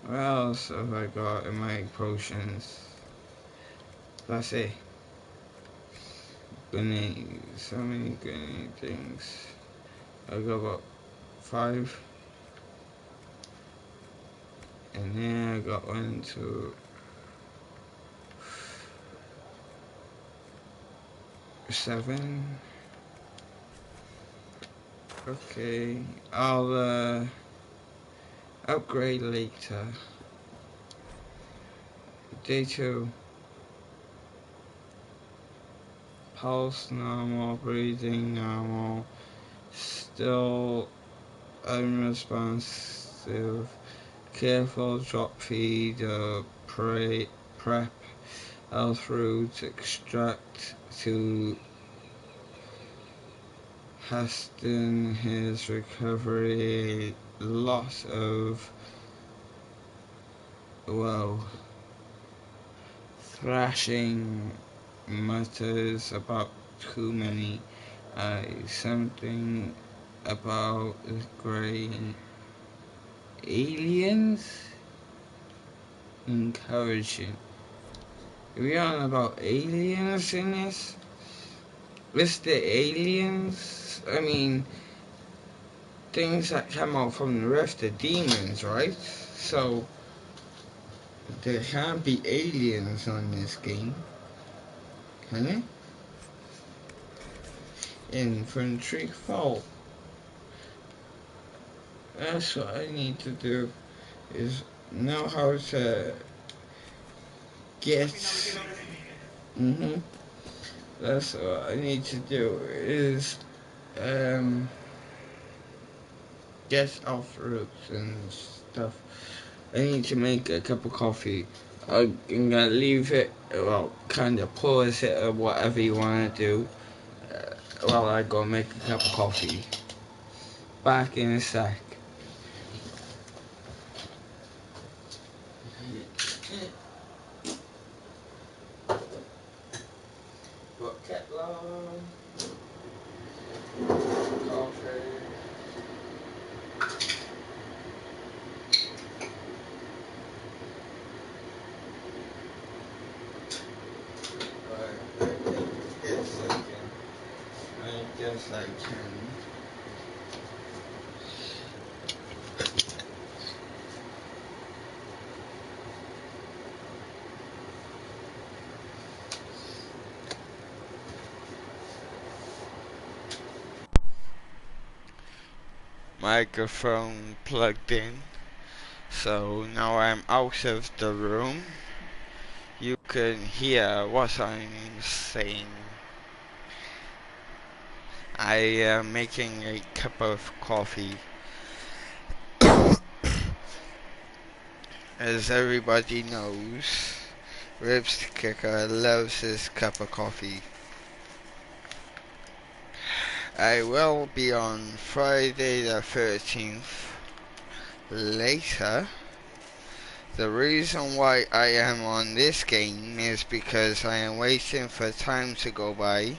Speaker 1: What else have I got in my potions? That's it. Grenades. So many grenade things. I got about 5. And then I got 1, 2, 7. Okay, I'll upgrade later. Day 2. Pulse normal, breathing normal, still unresponsive, careful drop feed, prep, health root, extract to hasten his recovery, loss of, thrashing mutters about too many eyes, something about the grey aliens, encouraging. Are we on about aliens in this? Is the aliens? I mean, things that come out from the rift are demons, right? So there can't be aliens on this game, can it? Infantry fall. That's what I need to do, is know how to get. That's what I need to do, is get off roots and stuff. I need to make a cup of coffee. I'm gonna leave it, kind of pause it or whatever you want to do, while I go make a cup of coffee. Back in a sec. Bucket long. Coffee. Right, it's second. I guess I can. Microphone plugged in. So now I'm out of the room. You can hear what I'm saying. I am making a cup of coffee. As everybody knows, RIBBS-KICKERR loves his cup of coffee. I will be on Friday the 13th later. The reason why I am on this game is because I am waiting for time to go by,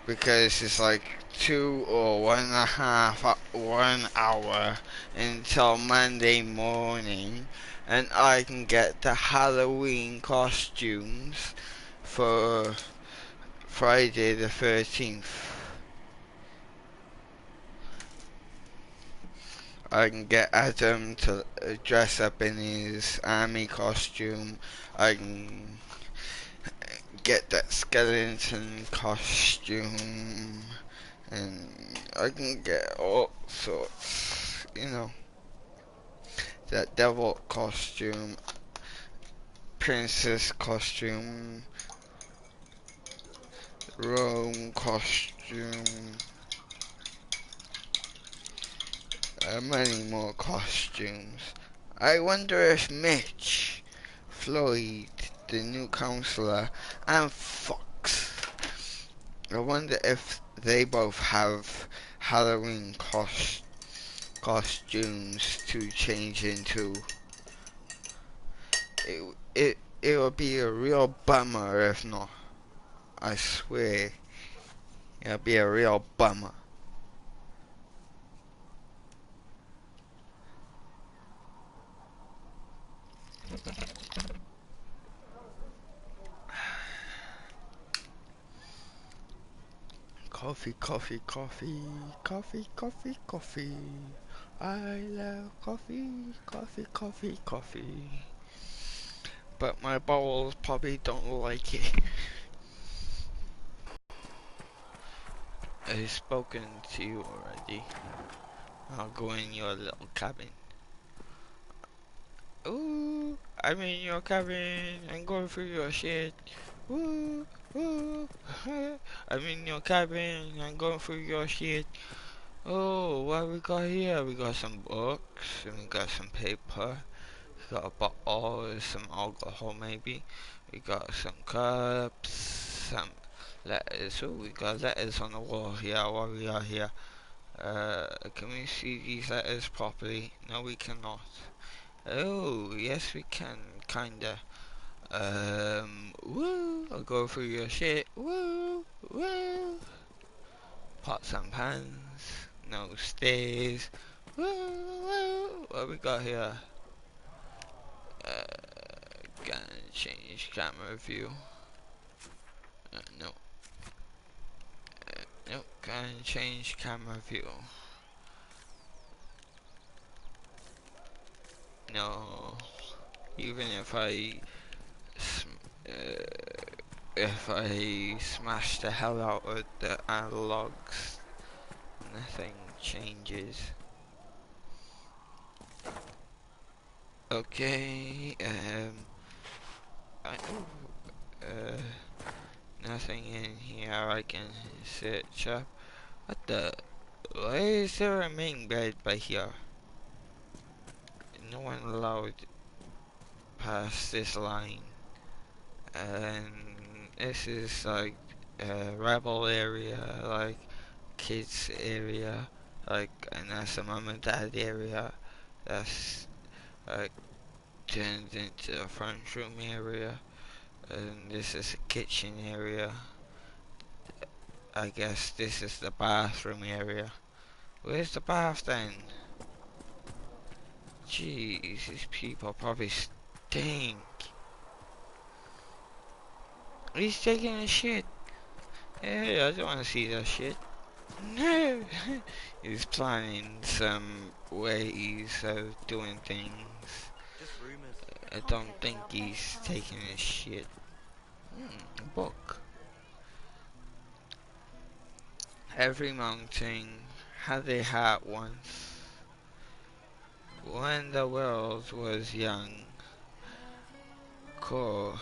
Speaker 1: because it's like 2 or 1 hour until Monday morning, and I can get the Halloween costumes for Friday the 13th. I can get Adam to dress up in his army costume. I can get that skeleton costume. And I can get all sorts, you know. That devil costume, princess costume, Rome costume, many more costumes. I wonder if Mitch, Floyd, the new counselor, and Fox, I wonder if they both have Halloween costumes to change into. It would be a real bummer if not. I swear, it would be a real bummer. Coffee, coffee, coffee, coffee, coffee, coffee. I love coffee, coffee, coffee, coffee. But my bowels probably don't like it. I've spoken to you already. I'll go in your little cabin. Ooh, I'm in your cabin. I'm going through your shit. Ooh, ooh. I'm in your cabin. I'm going through your shit. Oh, what we got here? We got some books, and we got some paper. We got a bottle, some alcohol maybe. We got some cups, some letters. Oh, we got letters on the wall here. What we got here? Can we see these letters properly? No, we cannot. Oh, yes we can, kinda. Woo! I'll go through your shit. Woo! Woo! Pots and pans. No stairs. Woo! Woo! What we got here? Gonna change camera view. No. Nope, gonna change camera view. No. Even if I smash the hell out of the analogs, nothing changes. Okay, nothing in here I can search up. What the? Why is there a main bed by here? No one allowed past this line. And this is like a rebel area, like kids area, like, and that's a mom and dad area. That's like turned into a front room area, and this is a kitchen area. I guess this is the bathroom area. Where's the bath then? Jeez, these people probably stink. He's taking a shit. Hey, I don't want to see that shit. No! He's planning some ways of doing things.
Speaker 8: Just rumors.
Speaker 1: I don't think he's taking a shit. A book. Every mountain had a hat once. When the world was young, Kor,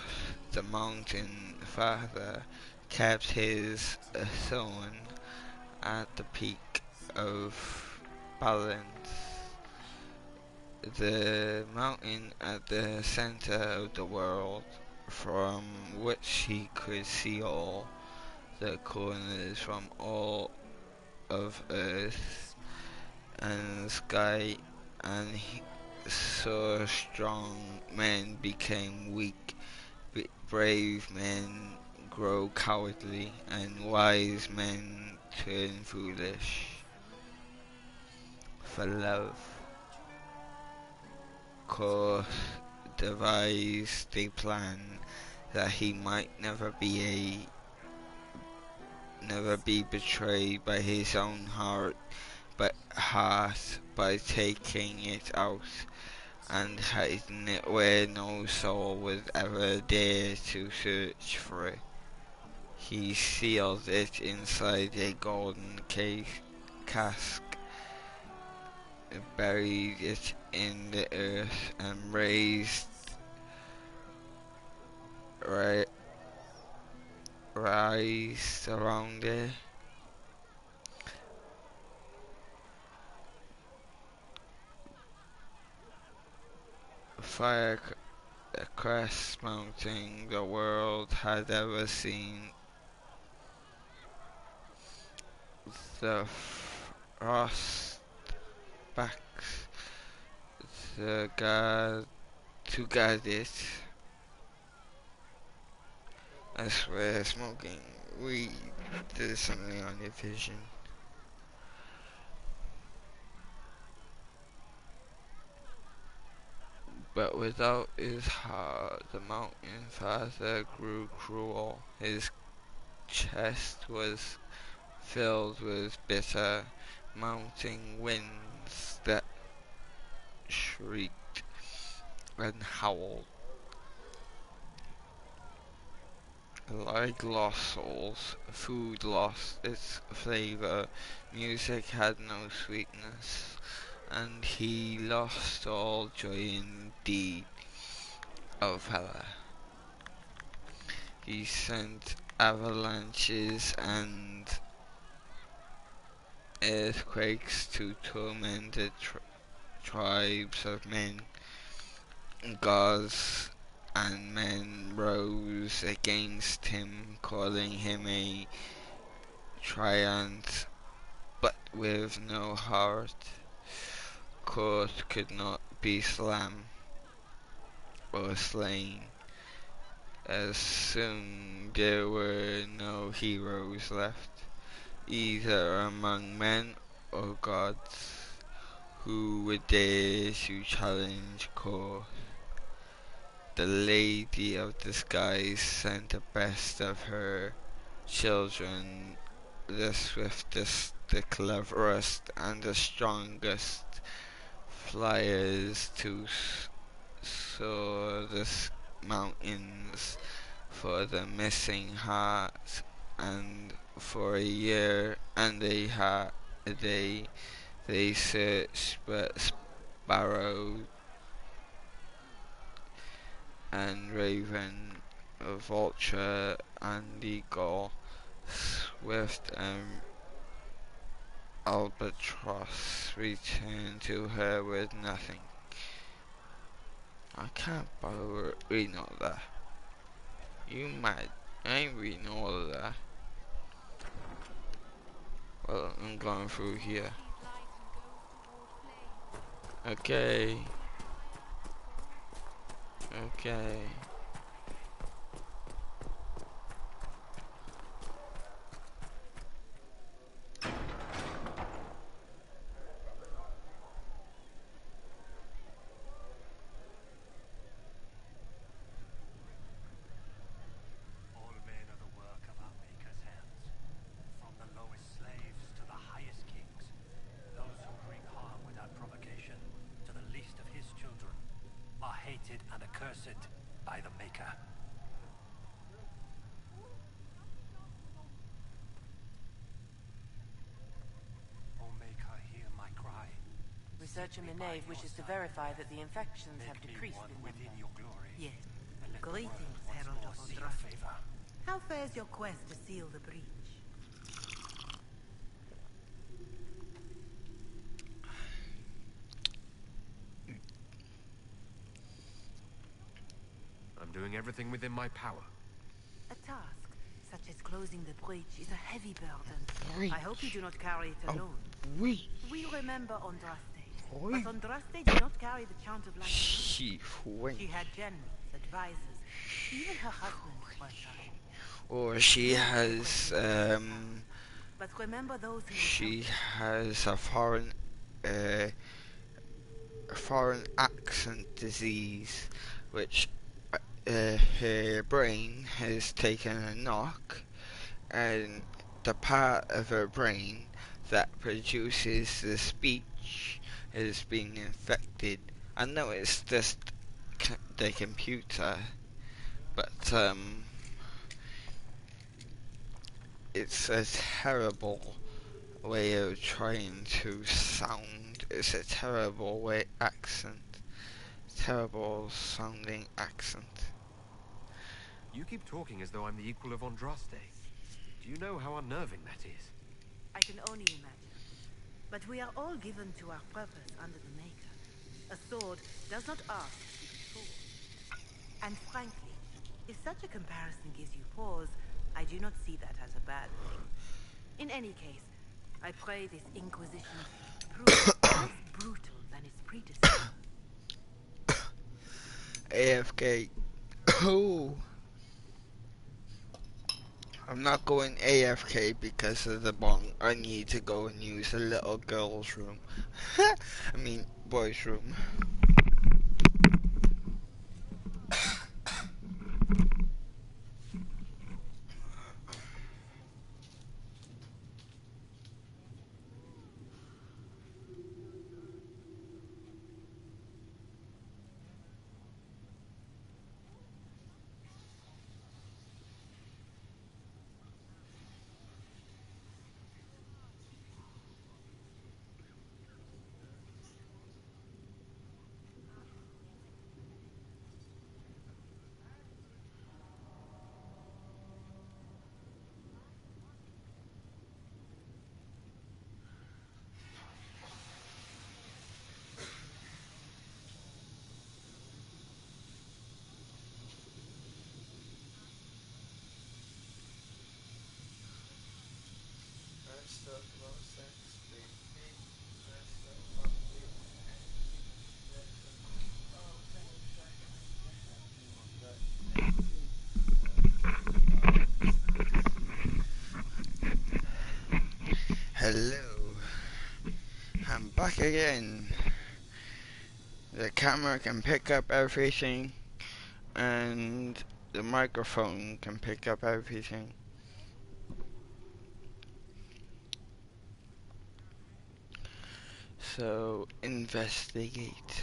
Speaker 1: the mountain father, kept his throne at the peak of balance. The mountain at the center of the world, from which he could see all the corners from all of earth and sky, and he saw strong men became weak, brave men grow cowardly, and wise men turn foolish. For love, Kor devised a plan that he might never be betrayed by his own heart by taking it out and hiding it where no soul would ever dare to search for it. He sealed it inside a golden cask, buried it in the earth, and raised around it fire crest mountain the world had ever seen. The frost backs to guard it. I swear smoking weed did something on your vision. But without his heart, the mountain father grew cruel. His chest was filled with bitter mounting winds that shrieked and howled like lost souls. Food lost its flavor, music had no sweetness, and he lost all joy in deed of valor. He sent avalanches and earthquakes to torment the tribes of men. Gods and men rose against him, calling him a tyrant, but with no heart. Court could not be slain or slain. As soon there were no heroes left, either among men or gods, who would dare to challenge Kor. The Lady of the Skies sent the best of her children, the swiftest, the cleverest, and the strongest flyers to soar the mountains for the missing heart, and for a year and a day they searched, but sparrow and raven, vulture and eagle, swift and albatross returned to her with nothing. I can't bother reading all that. You mad? I ain't reading all of that. Well, I'm going through here. Okay. Okay.
Speaker 10: All men are the work of our Maker's hands. From the lowest slaves to the highest kings. Those who bring harm without provocation to the least of his children are hated and accursed by the Maker. O Maker, hear my cry.
Speaker 11: Research in the Nave wishes to verify that the infections have decreased in number.
Speaker 10: Within your glory.
Speaker 12: Yes.
Speaker 10: And let the world
Speaker 12: Greetings,
Speaker 10: once
Speaker 12: Herald
Speaker 10: more
Speaker 12: of
Speaker 10: see your
Speaker 12: Andraste.
Speaker 10: favor.
Speaker 12: How fares your quest to seal the breach?
Speaker 9: I'm doing everything within my power.
Speaker 12: A task such as closing the breach is a heavy burden.
Speaker 1: Breach.
Speaker 12: I hope you do not carry it alone.
Speaker 1: We.
Speaker 12: We remember Andraste.
Speaker 1: Oi.
Speaker 12: But Andraste did not carry the chant of life alone.
Speaker 1: She
Speaker 12: She had generals, advisors, even her husband for a time.
Speaker 1: or she has
Speaker 12: But remember those who
Speaker 1: she has a foreign accent disease, which her brain has taken a knock, and the part of her brain that produces the speech is being infected. I know it's just the computer, but it's a terrible way of trying to sound. It's a terrible terrible sounding accent.
Speaker 9: You keep talking as though I'm the equal of Andraste. Do you know how unnerving that is?
Speaker 12: I can only imagine. But we are all given to our purpose under the Maker. A sword does not ask to be forged. And frankly, if such a comparison gives you pause, I do not see that as a bad thing. In any case, I pray this Inquisition prove less brutal than its predecessor.
Speaker 1: AFK. Oh, I'm not going AFK because of the bong. I need to go and use the little girl's room. I mean, boy's room. Hello, I'm back again. The camera can pick up everything, and the microphone can pick up everything. So, investigate.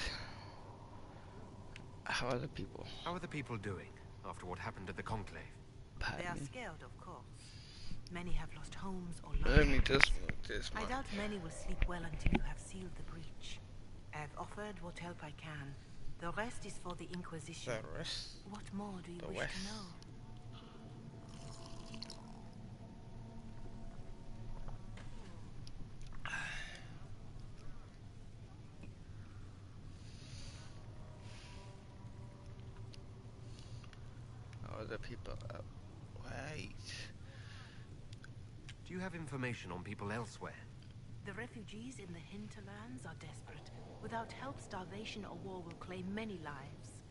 Speaker 1: How are the people?
Speaker 9: How are the people doing after what happened at the Conclave?
Speaker 12: They are scared, of course. Many have lost homes or
Speaker 1: Let
Speaker 12: loved
Speaker 1: me
Speaker 12: ones.
Speaker 1: just move this
Speaker 12: I
Speaker 1: mic.
Speaker 12: doubt many will sleep well until you have sealed the breach. I have offered what help I can. The rest is for the Inquisition.
Speaker 1: The rest?
Speaker 12: What more do you
Speaker 1: The
Speaker 12: wish
Speaker 1: West.
Speaker 12: to know?
Speaker 1: How are the people up? Wait.
Speaker 9: Do you have information on people elsewhere?
Speaker 12: The refugees in the hinterlands are desperate. Without help, starvation or war will claim many lives.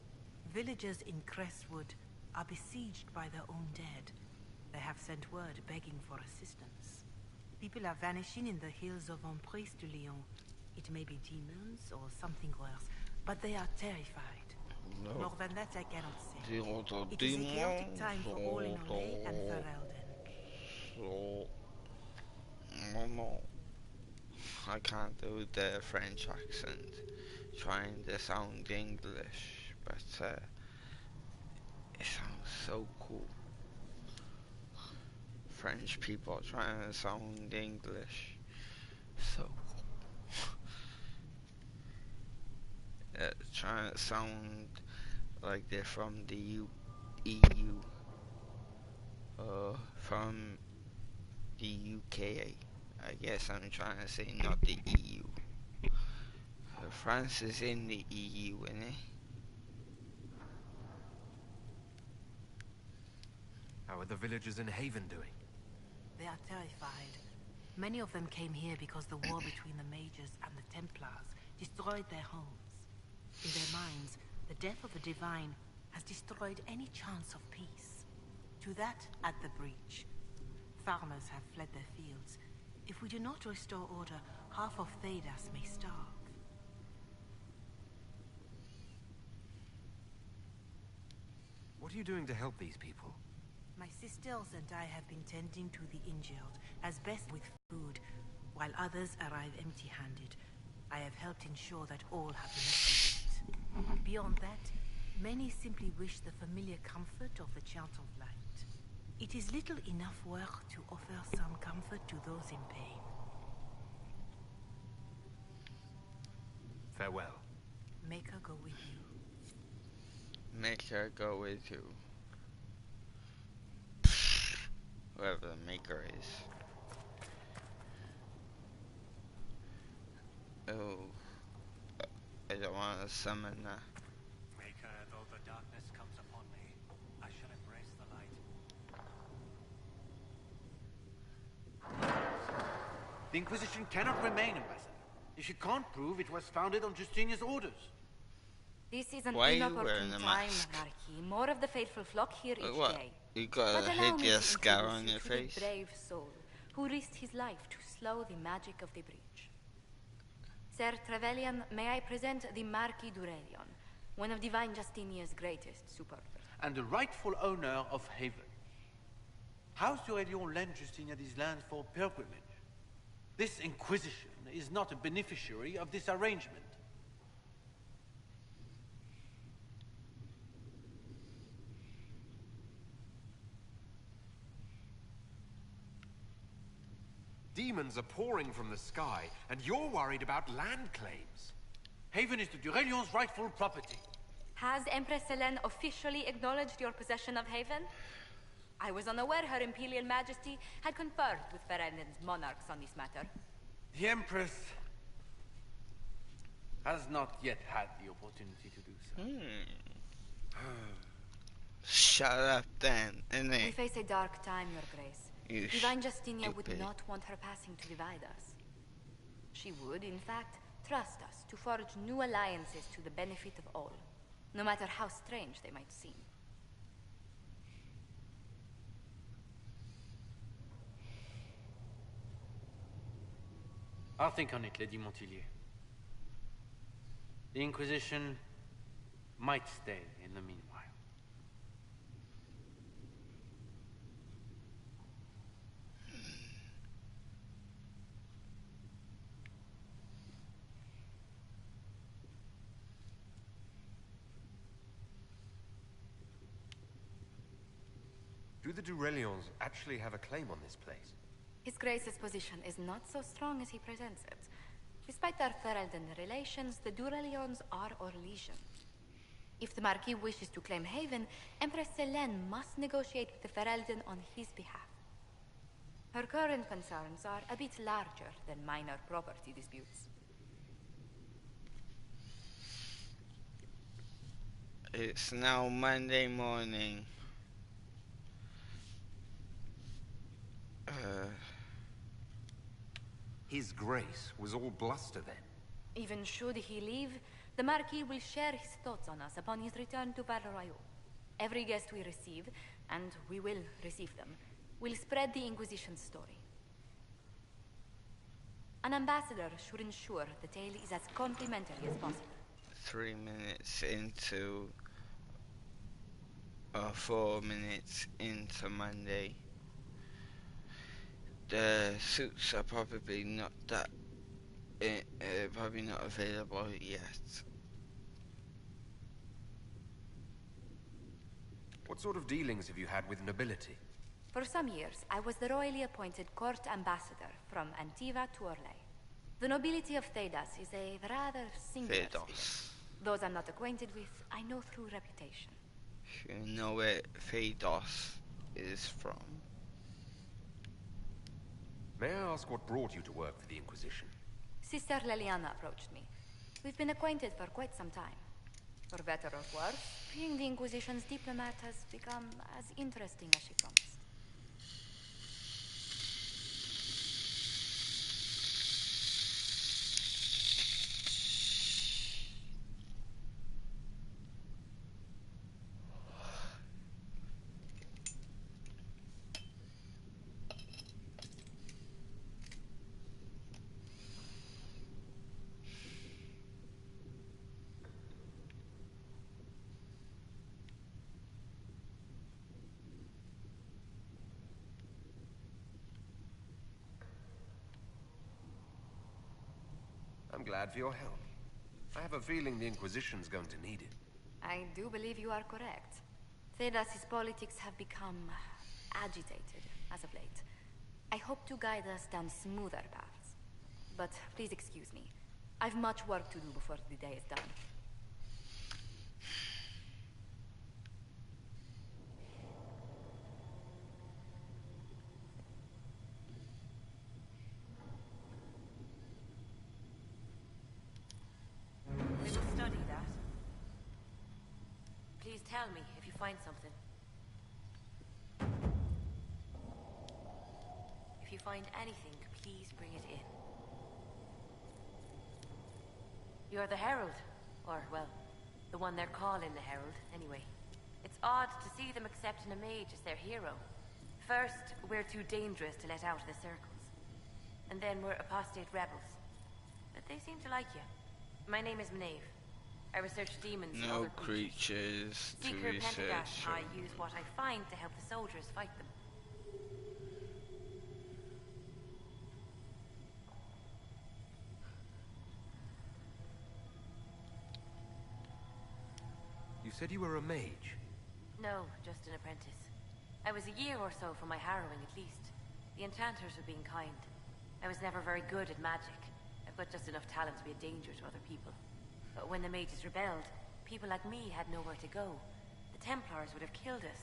Speaker 12: villagers in Crestwood are besieged by their own dead. They have sent word begging for assistance. People are vanishing in the hills of Emprise de Lyon. It may be demons or something worse, but they are terrified.
Speaker 1: No.
Speaker 12: More than that I cannot say.
Speaker 1: Zero
Speaker 12: It is a chaotic time for all in Olay and Ferelden.
Speaker 1: So, no. I can't do the French accent. Trying to sound English, but it sounds so cool. French people trying to sound English, so cool. Trying to sound like they're from the EU, from the UK. I guess I'm trying to say not the EU. France is in the EU, isn't it?
Speaker 9: How are the villagers in Haven doing?
Speaker 12: They are terrified. Many of them came here because the war between the Mages and the Templars destroyed their homes. In their minds, the death of the Divine has destroyed any chance of peace. To that, add the breach. Farmers have fled their fields. If we do not restore order, half of Thedas may starve.
Speaker 9: What are you doing to help these people?
Speaker 12: My sisters and I have been tending to the injured, as best with food, while others arrive empty-handed. I have helped ensure that all have enough to eat. Beyond that, many simply wish the familiar comfort of the Chant of Light. It is little enough work to offer some comfort to those in pain.
Speaker 9: Farewell.
Speaker 12: Make her go with you.
Speaker 1: Make her go with you. Whoever the maker is. Oh, I don't want to summon that.
Speaker 10: Maker, though the darkness comes upon me, I shall embrace the light.
Speaker 13: The Inquisition cannot remain, Ambassador. If you can't prove it was founded on Justinian's orders.
Speaker 5: This is an
Speaker 1: Why are you
Speaker 5: inopportune
Speaker 1: wearing a
Speaker 5: time,
Speaker 1: mask?
Speaker 5: Marquis. More of the faithful flock here each
Speaker 1: What?
Speaker 5: day.
Speaker 1: You got
Speaker 5: But
Speaker 1: a
Speaker 5: allow me to
Speaker 1: hideous scar on
Speaker 5: introduce
Speaker 1: your
Speaker 5: you to
Speaker 1: face?
Speaker 5: the brave soul who risked his life to slow the magic of the breach. Sir Trevelyan, may I present the Marquis d'Aurelion, one of Divine Justinia's greatest supporters.
Speaker 13: And the rightful owner of Haven. House d'Aurelion lent Justinia these lands for pilgrimage. This Inquisition is not a beneficiary of this arrangement.
Speaker 2: Demons are pouring from the sky, and you're worried about land claims.
Speaker 13: Haven is the d'Aurelion's rightful property.
Speaker 5: Has Empress Selene officially acknowledged your possession of Haven? I was unaware Her Imperial Majesty had conferred with Ferelden's monarchs on this matter.
Speaker 13: The Empress has not yet had the opportunity to do so.
Speaker 1: Shut up then, innit?
Speaker 5: We face a dark time, Your Grace.
Speaker 1: You
Speaker 5: Divine Justinia would
Speaker 1: stupid.
Speaker 5: not want her passing to divide us. She would, in fact, trust us to forge new alliances to the benefit of all, no matter how strange they might seem.
Speaker 13: I'll think on it, Lady Montillier. The Inquisition might stay in the meanwhile.
Speaker 2: Do the d'Aurelions actually have a claim on this place?
Speaker 5: His Grace's position is not so strong as he presents it. Despite their Ferelden relations, the d'Aurelions are Orlesian. If the Marquis wishes to claim Haven, Empress Selene must negotiate with the Ferelden on his behalf. Her current concerns are a bit larger than minor property disputes.
Speaker 1: It's now Monday morning.
Speaker 2: His Grace was all bluster then.
Speaker 5: Even should he leave, The Marquis will share his thoughts on us upon his return to Battle Royale. Every guest we receive, and we will receive them, will spread the Inquisition's story. An ambassador should ensure the tale is as complimentary as possible.
Speaker 1: 3 minutes into 4 minutes into Monday. The suits are probably not probably not available yet.
Speaker 9: What sort of dealings have you had with nobility?
Speaker 5: For some years, I was the royally appointed court ambassador from Antiva to Orlais. The nobility of Thedas is a rather singular sphere. Those I'm not acquainted with, I know through reputation.
Speaker 1: You know where Phaedos is from.
Speaker 9: May I ask what brought you to work for the Inquisition?
Speaker 5: Sister Leliana approached me. We've been acquainted for quite some time. For better or worse, being the Inquisition's diplomat has become as interesting as she promised.
Speaker 9: I'm glad for your help. I have a feeling the Inquisition's going to need it.
Speaker 5: I do believe you are correct. Thedas' politics have become agitated as of late. I hope to guide us down smoother paths. But please excuse me. I've much work to do before the day is done.
Speaker 11: Study that. Please tell me if you find something. If you find anything, please bring it in. You're the Herald. Or, well, the one they're calling the Herald, anyway. It's odd to see them accepting a mage as their hero. First, we're too dangerous to let out of the circles. And then we're apostate rebels. But they seem to like you. My name is Maeve. I research demons and
Speaker 1: No
Speaker 11: other
Speaker 1: creatures to
Speaker 11: Seeker
Speaker 1: research.
Speaker 11: Pentagast, I use what I find to help the soldiers fight them.
Speaker 9: You said you were a mage?
Speaker 11: No, just an apprentice. I was a year or so from my harrowing, at least. The enchanters were being kind. I was never very good at magic. I've got just enough talent to be a danger to other people. But when the mages rebelled, people like me had nowhere to go. The Templars would have killed us.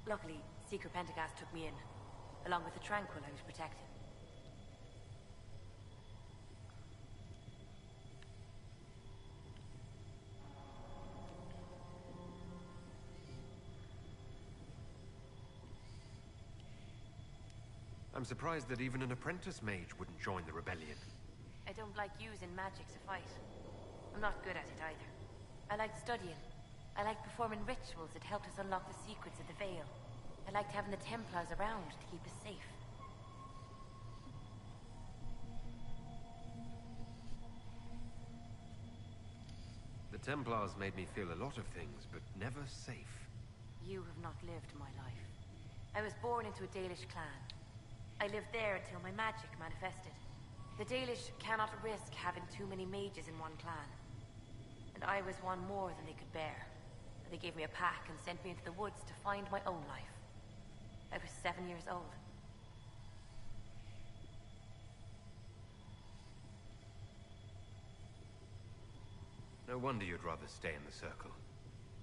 Speaker 11: Luckily, Seeker Pentagast took me in, along with the Tranquil I was protecting.
Speaker 9: I'm surprised that even an apprentice mage wouldn't join the rebellion.
Speaker 11: I don't like using magic to fight. I'm not good at it either. I liked studying. I liked performing rituals that helped us unlock the secrets of the Veil. I liked having the Templars around to keep us safe.
Speaker 9: The Templars made me feel a lot of things, but never safe.
Speaker 11: You have not lived my life. I was born into a Dalish clan. I lived there until my magic manifested. The Dalish cannot risk having too many mages in one clan. And I was one more than they could bear. They gave me a pack and sent me into the woods to find my own life. I was 7 years old.
Speaker 9: No wonder you'd rather stay in the circle.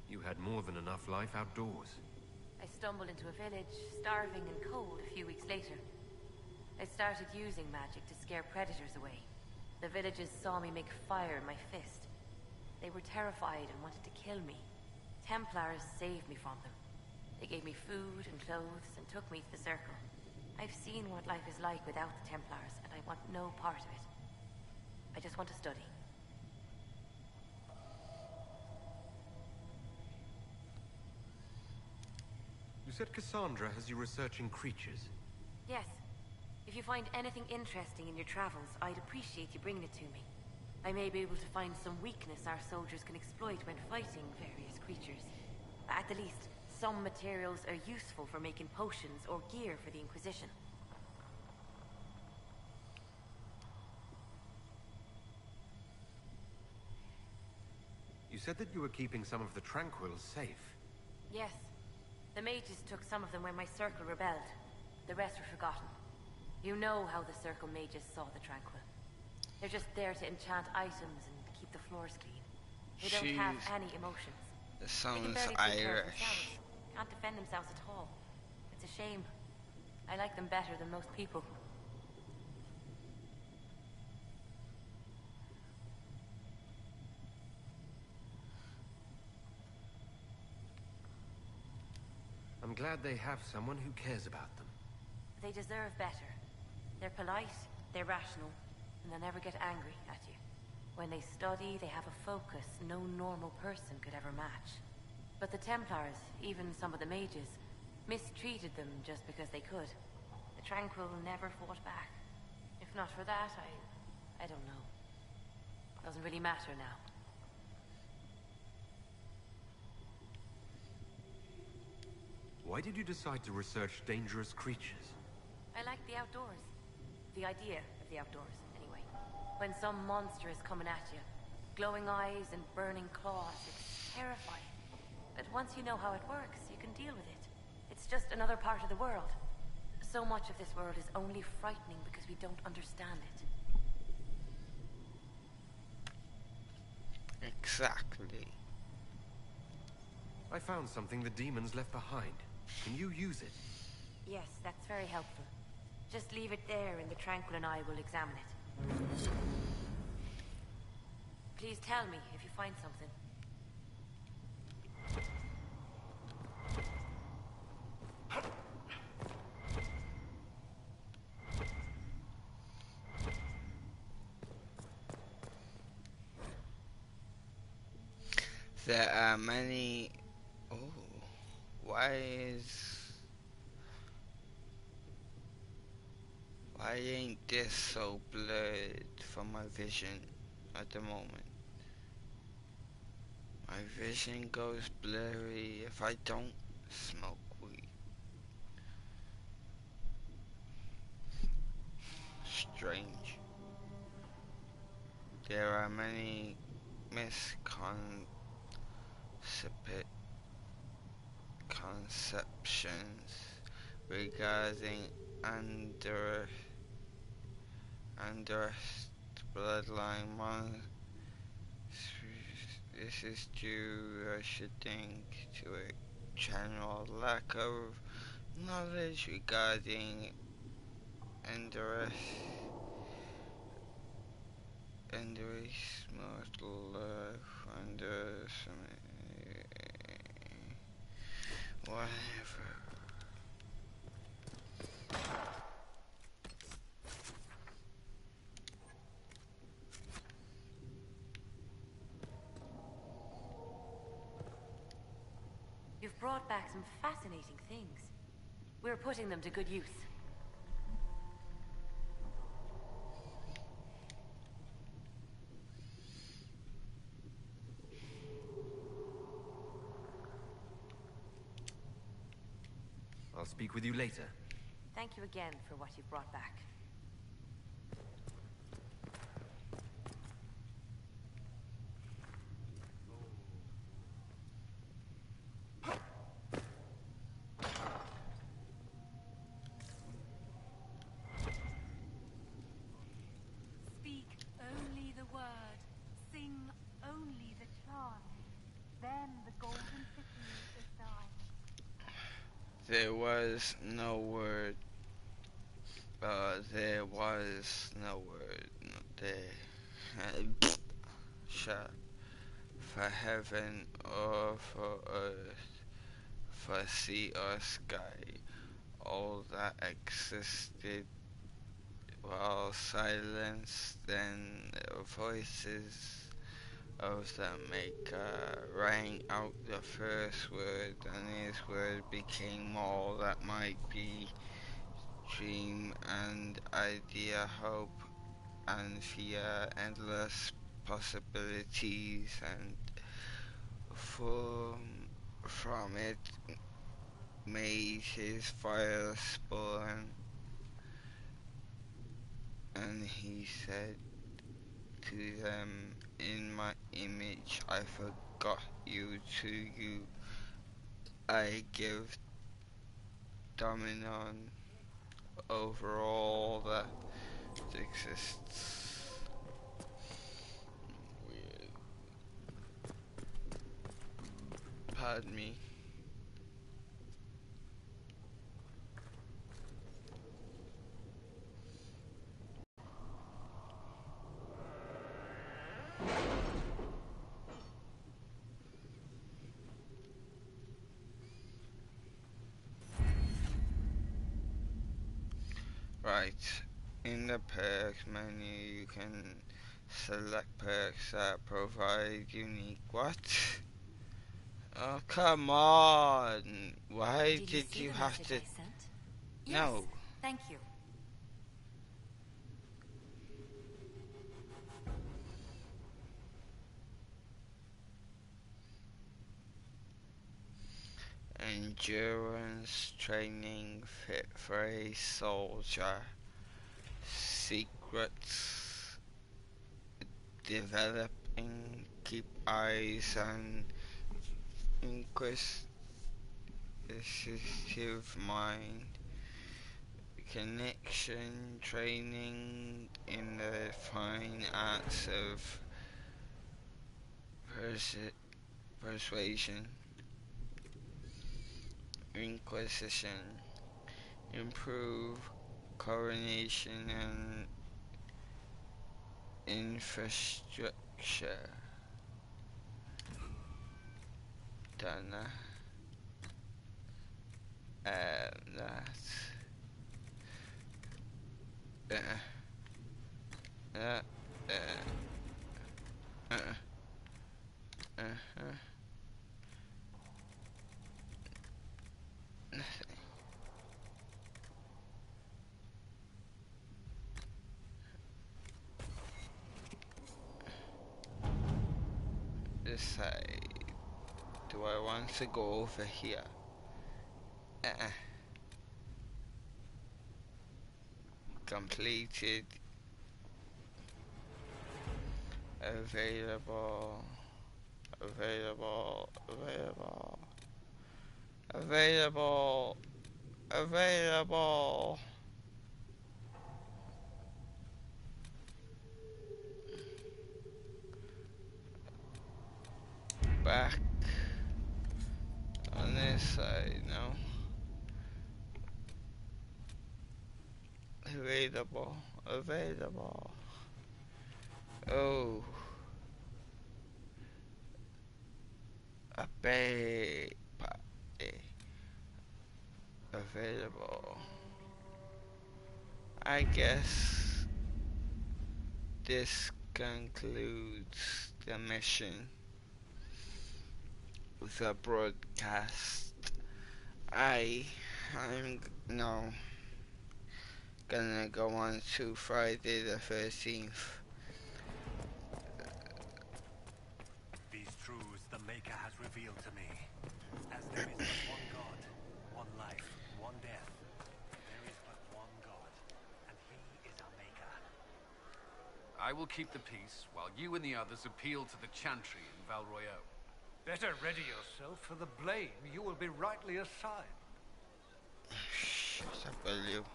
Speaker 9: You had more than enough life outdoors.
Speaker 11: I stumbled into a village, starving and cold, a few weeks later. I started using magic to scare predators away. The villagers saw me make fire in my fist. They were terrified and wanted to kill me. Templars saved me from them. They gave me food and clothes and took me to the circle. I've seen what life is like without the Templars, and I want no part of it. I just want to study.
Speaker 9: said Cassandra has you researching creatures.
Speaker 11: Yes. If you find anything interesting in your travels, I'd appreciate you bringing it to me. I may be able to find some weakness our soldiers can exploit when fighting various creatures. At the least, some materials are useful for making potions or gear for the Inquisition.
Speaker 9: You said that you were keeping some of the Tranquils safe.
Speaker 11: Yes. The mages took some of them when my circle rebelled. The rest were forgotten. You know how the circle mages saw the Tranquil. They're just there to enchant items and keep the floors clean. They don't have any emotions.
Speaker 1: It
Speaker 11: They can
Speaker 1: sounds
Speaker 11: barely take care of
Speaker 1: Irish.
Speaker 11: themselves. Can't defend themselves at all. It's a shame. I like them better than most people.
Speaker 9: I'm glad they have someone who cares about them.
Speaker 11: They deserve better. They're polite, they're rational, and they'll never get angry at you. When they study, they have a focus no normal person could ever match. But the Templars, even some of the mages, mistreated them just because they could. The Tranquil never fought back. If not for that, I don't know. Doesn't really matter now.
Speaker 9: Why did you decide to research dangerous creatures?
Speaker 11: I like the outdoors. The idea of the outdoors, anyway. When some monster is coming at you, glowing eyes and burning claws, it's terrifying. But once you know how it works, you can deal with it. It's just another part of the world. So much of this world is only frightening because we don't understand it.
Speaker 1: Exactly.
Speaker 9: I found something the demons left behind. Can you use it?
Speaker 11: Yes, that's very helpful. Just leave it there and the Tranquil and I will examine it. Please tell me if you find something.
Speaker 1: There are many... Oh, why ain't this so blurred from my vision at the moment? My vision goes blurry if I don't smoke weed. Strange. There are many conceptions regarding underest bloodline monsters. This is due, I should think, to a general lack of knowledge regarding underest mortal life under some whatever.
Speaker 11: You've brought back some fascinating things. We're putting them to good use.
Speaker 9: I'll speak with you later.
Speaker 11: Thank you again for what you've brought back.
Speaker 4: Speak only the word. Sing only the chant. Then the golden city is thine.
Speaker 1: There was no word. There was no word. There. Shut. For heaven or for earth, for sea or sky, all that existed while silenced, then voices of the Maker rang out the first word, and his word became more that might be dream and idea, hope and fear, endless possibilities, and from it made his fire spawn. And he said to them, in my image I forgot you, to you I give dominion over all that exists. Weird. Pardon me. Right, in the perks menu you can select perks that provide unique what? Oh come on! Why did you have to? No.
Speaker 11: Yes, thank you.
Speaker 1: Endurance training fit for a soldier. Secrets developing. Keep eyes on inquisitive mind. Connection training in the fine arts of persuasion. Inquisition. Improve coordination and infrastructure. Done that. Nothing. Decide. Do I want to go over here? Completed. Available. Available. Available. Available. Available. Back on this side, no. Available. Available. Oh. A bay. Available. I guess this concludes the mission. The broadcast. I'm no gonna go on to Friday the 13th.
Speaker 10: These truths the Maker has revealed to me. As there is but one God, one life, one death, there is but one God, and he is our Maker.
Speaker 3: I will keep the peace, while you and the others appeal to the Chantry in Val Royeaux.
Speaker 7: Better ready yourself for the blame you will be rightly assigned.
Speaker 1: Shut up, will you?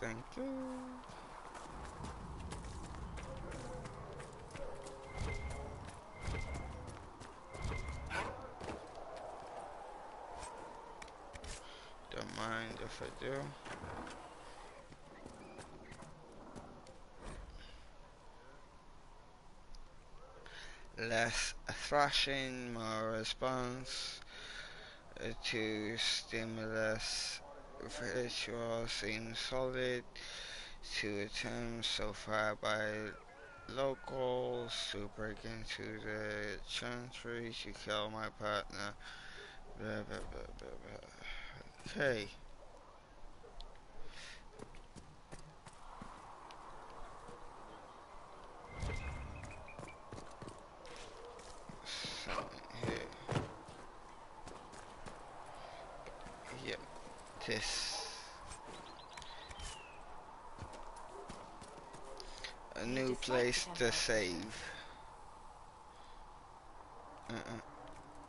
Speaker 1: Thank you. Don't mind if I do. less thrashing, more response to stimulus. Visual seems solid to attempts so far by locals to break into the chantry to kill my partner. Blah, blah, blah, blah, blah. Okay. Here. Yep. This. A new place to save.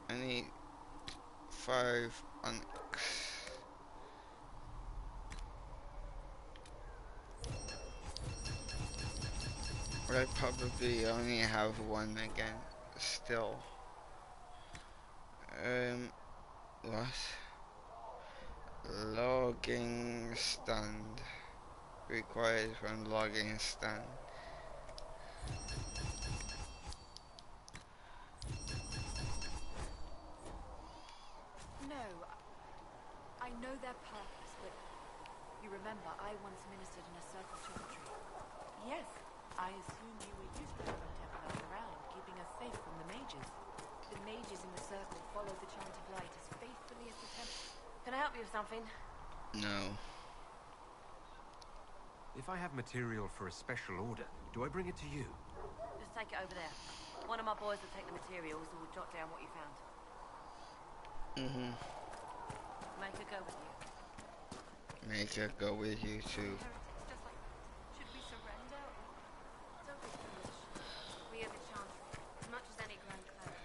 Speaker 1: I need 5 onyx. But I probably only have 1 again. Still. What? Logging stand. Required from logging stand.
Speaker 14: No, I know their purpose, but you remember I once ministered in a circle chantry.
Speaker 11: Yes, I assumed you were used to having Templars around, keeping us safe from the mages.
Speaker 14: The mages in the circle follow the chant of light as faithfully as the temple.
Speaker 11: Can I help you with something?
Speaker 1: No.
Speaker 9: If I have material for a special order, do I bring it to you?
Speaker 11: Just take it over there. One of my boys will take the materials and will jot down what you found. Make her go with you.
Speaker 1: Make her go with you too.
Speaker 14: Should we surrender?
Speaker 11: Don't be foolish. We are the chantry, as much as any grand cleric.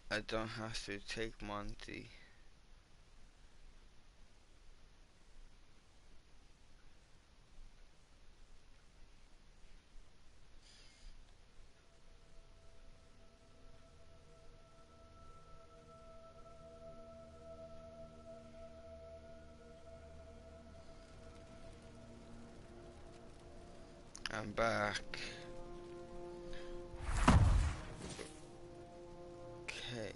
Speaker 1: I don't have to take Monty. I'm back. Okay.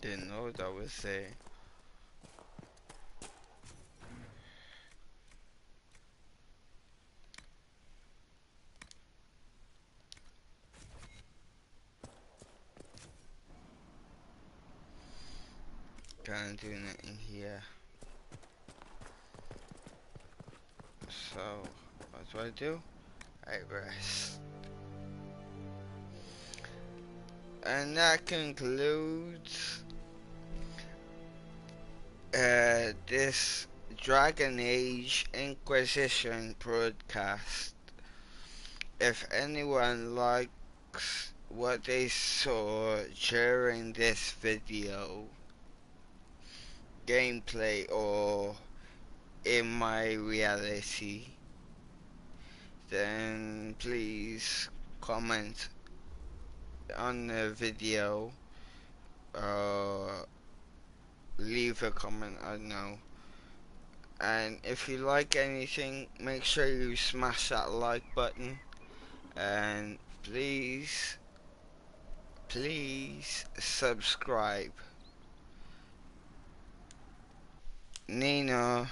Speaker 1: Didn't know that was there. can't do nothing here. So, what do? I rest. And that concludes this Dragon Age Inquisition broadcast. If anyone likes what they saw during this video, gameplay or in my reality, then please comment on the video, leave a comment, I don't know. And if you like anything, make sure you smash that like button, and please subscribe. Nino.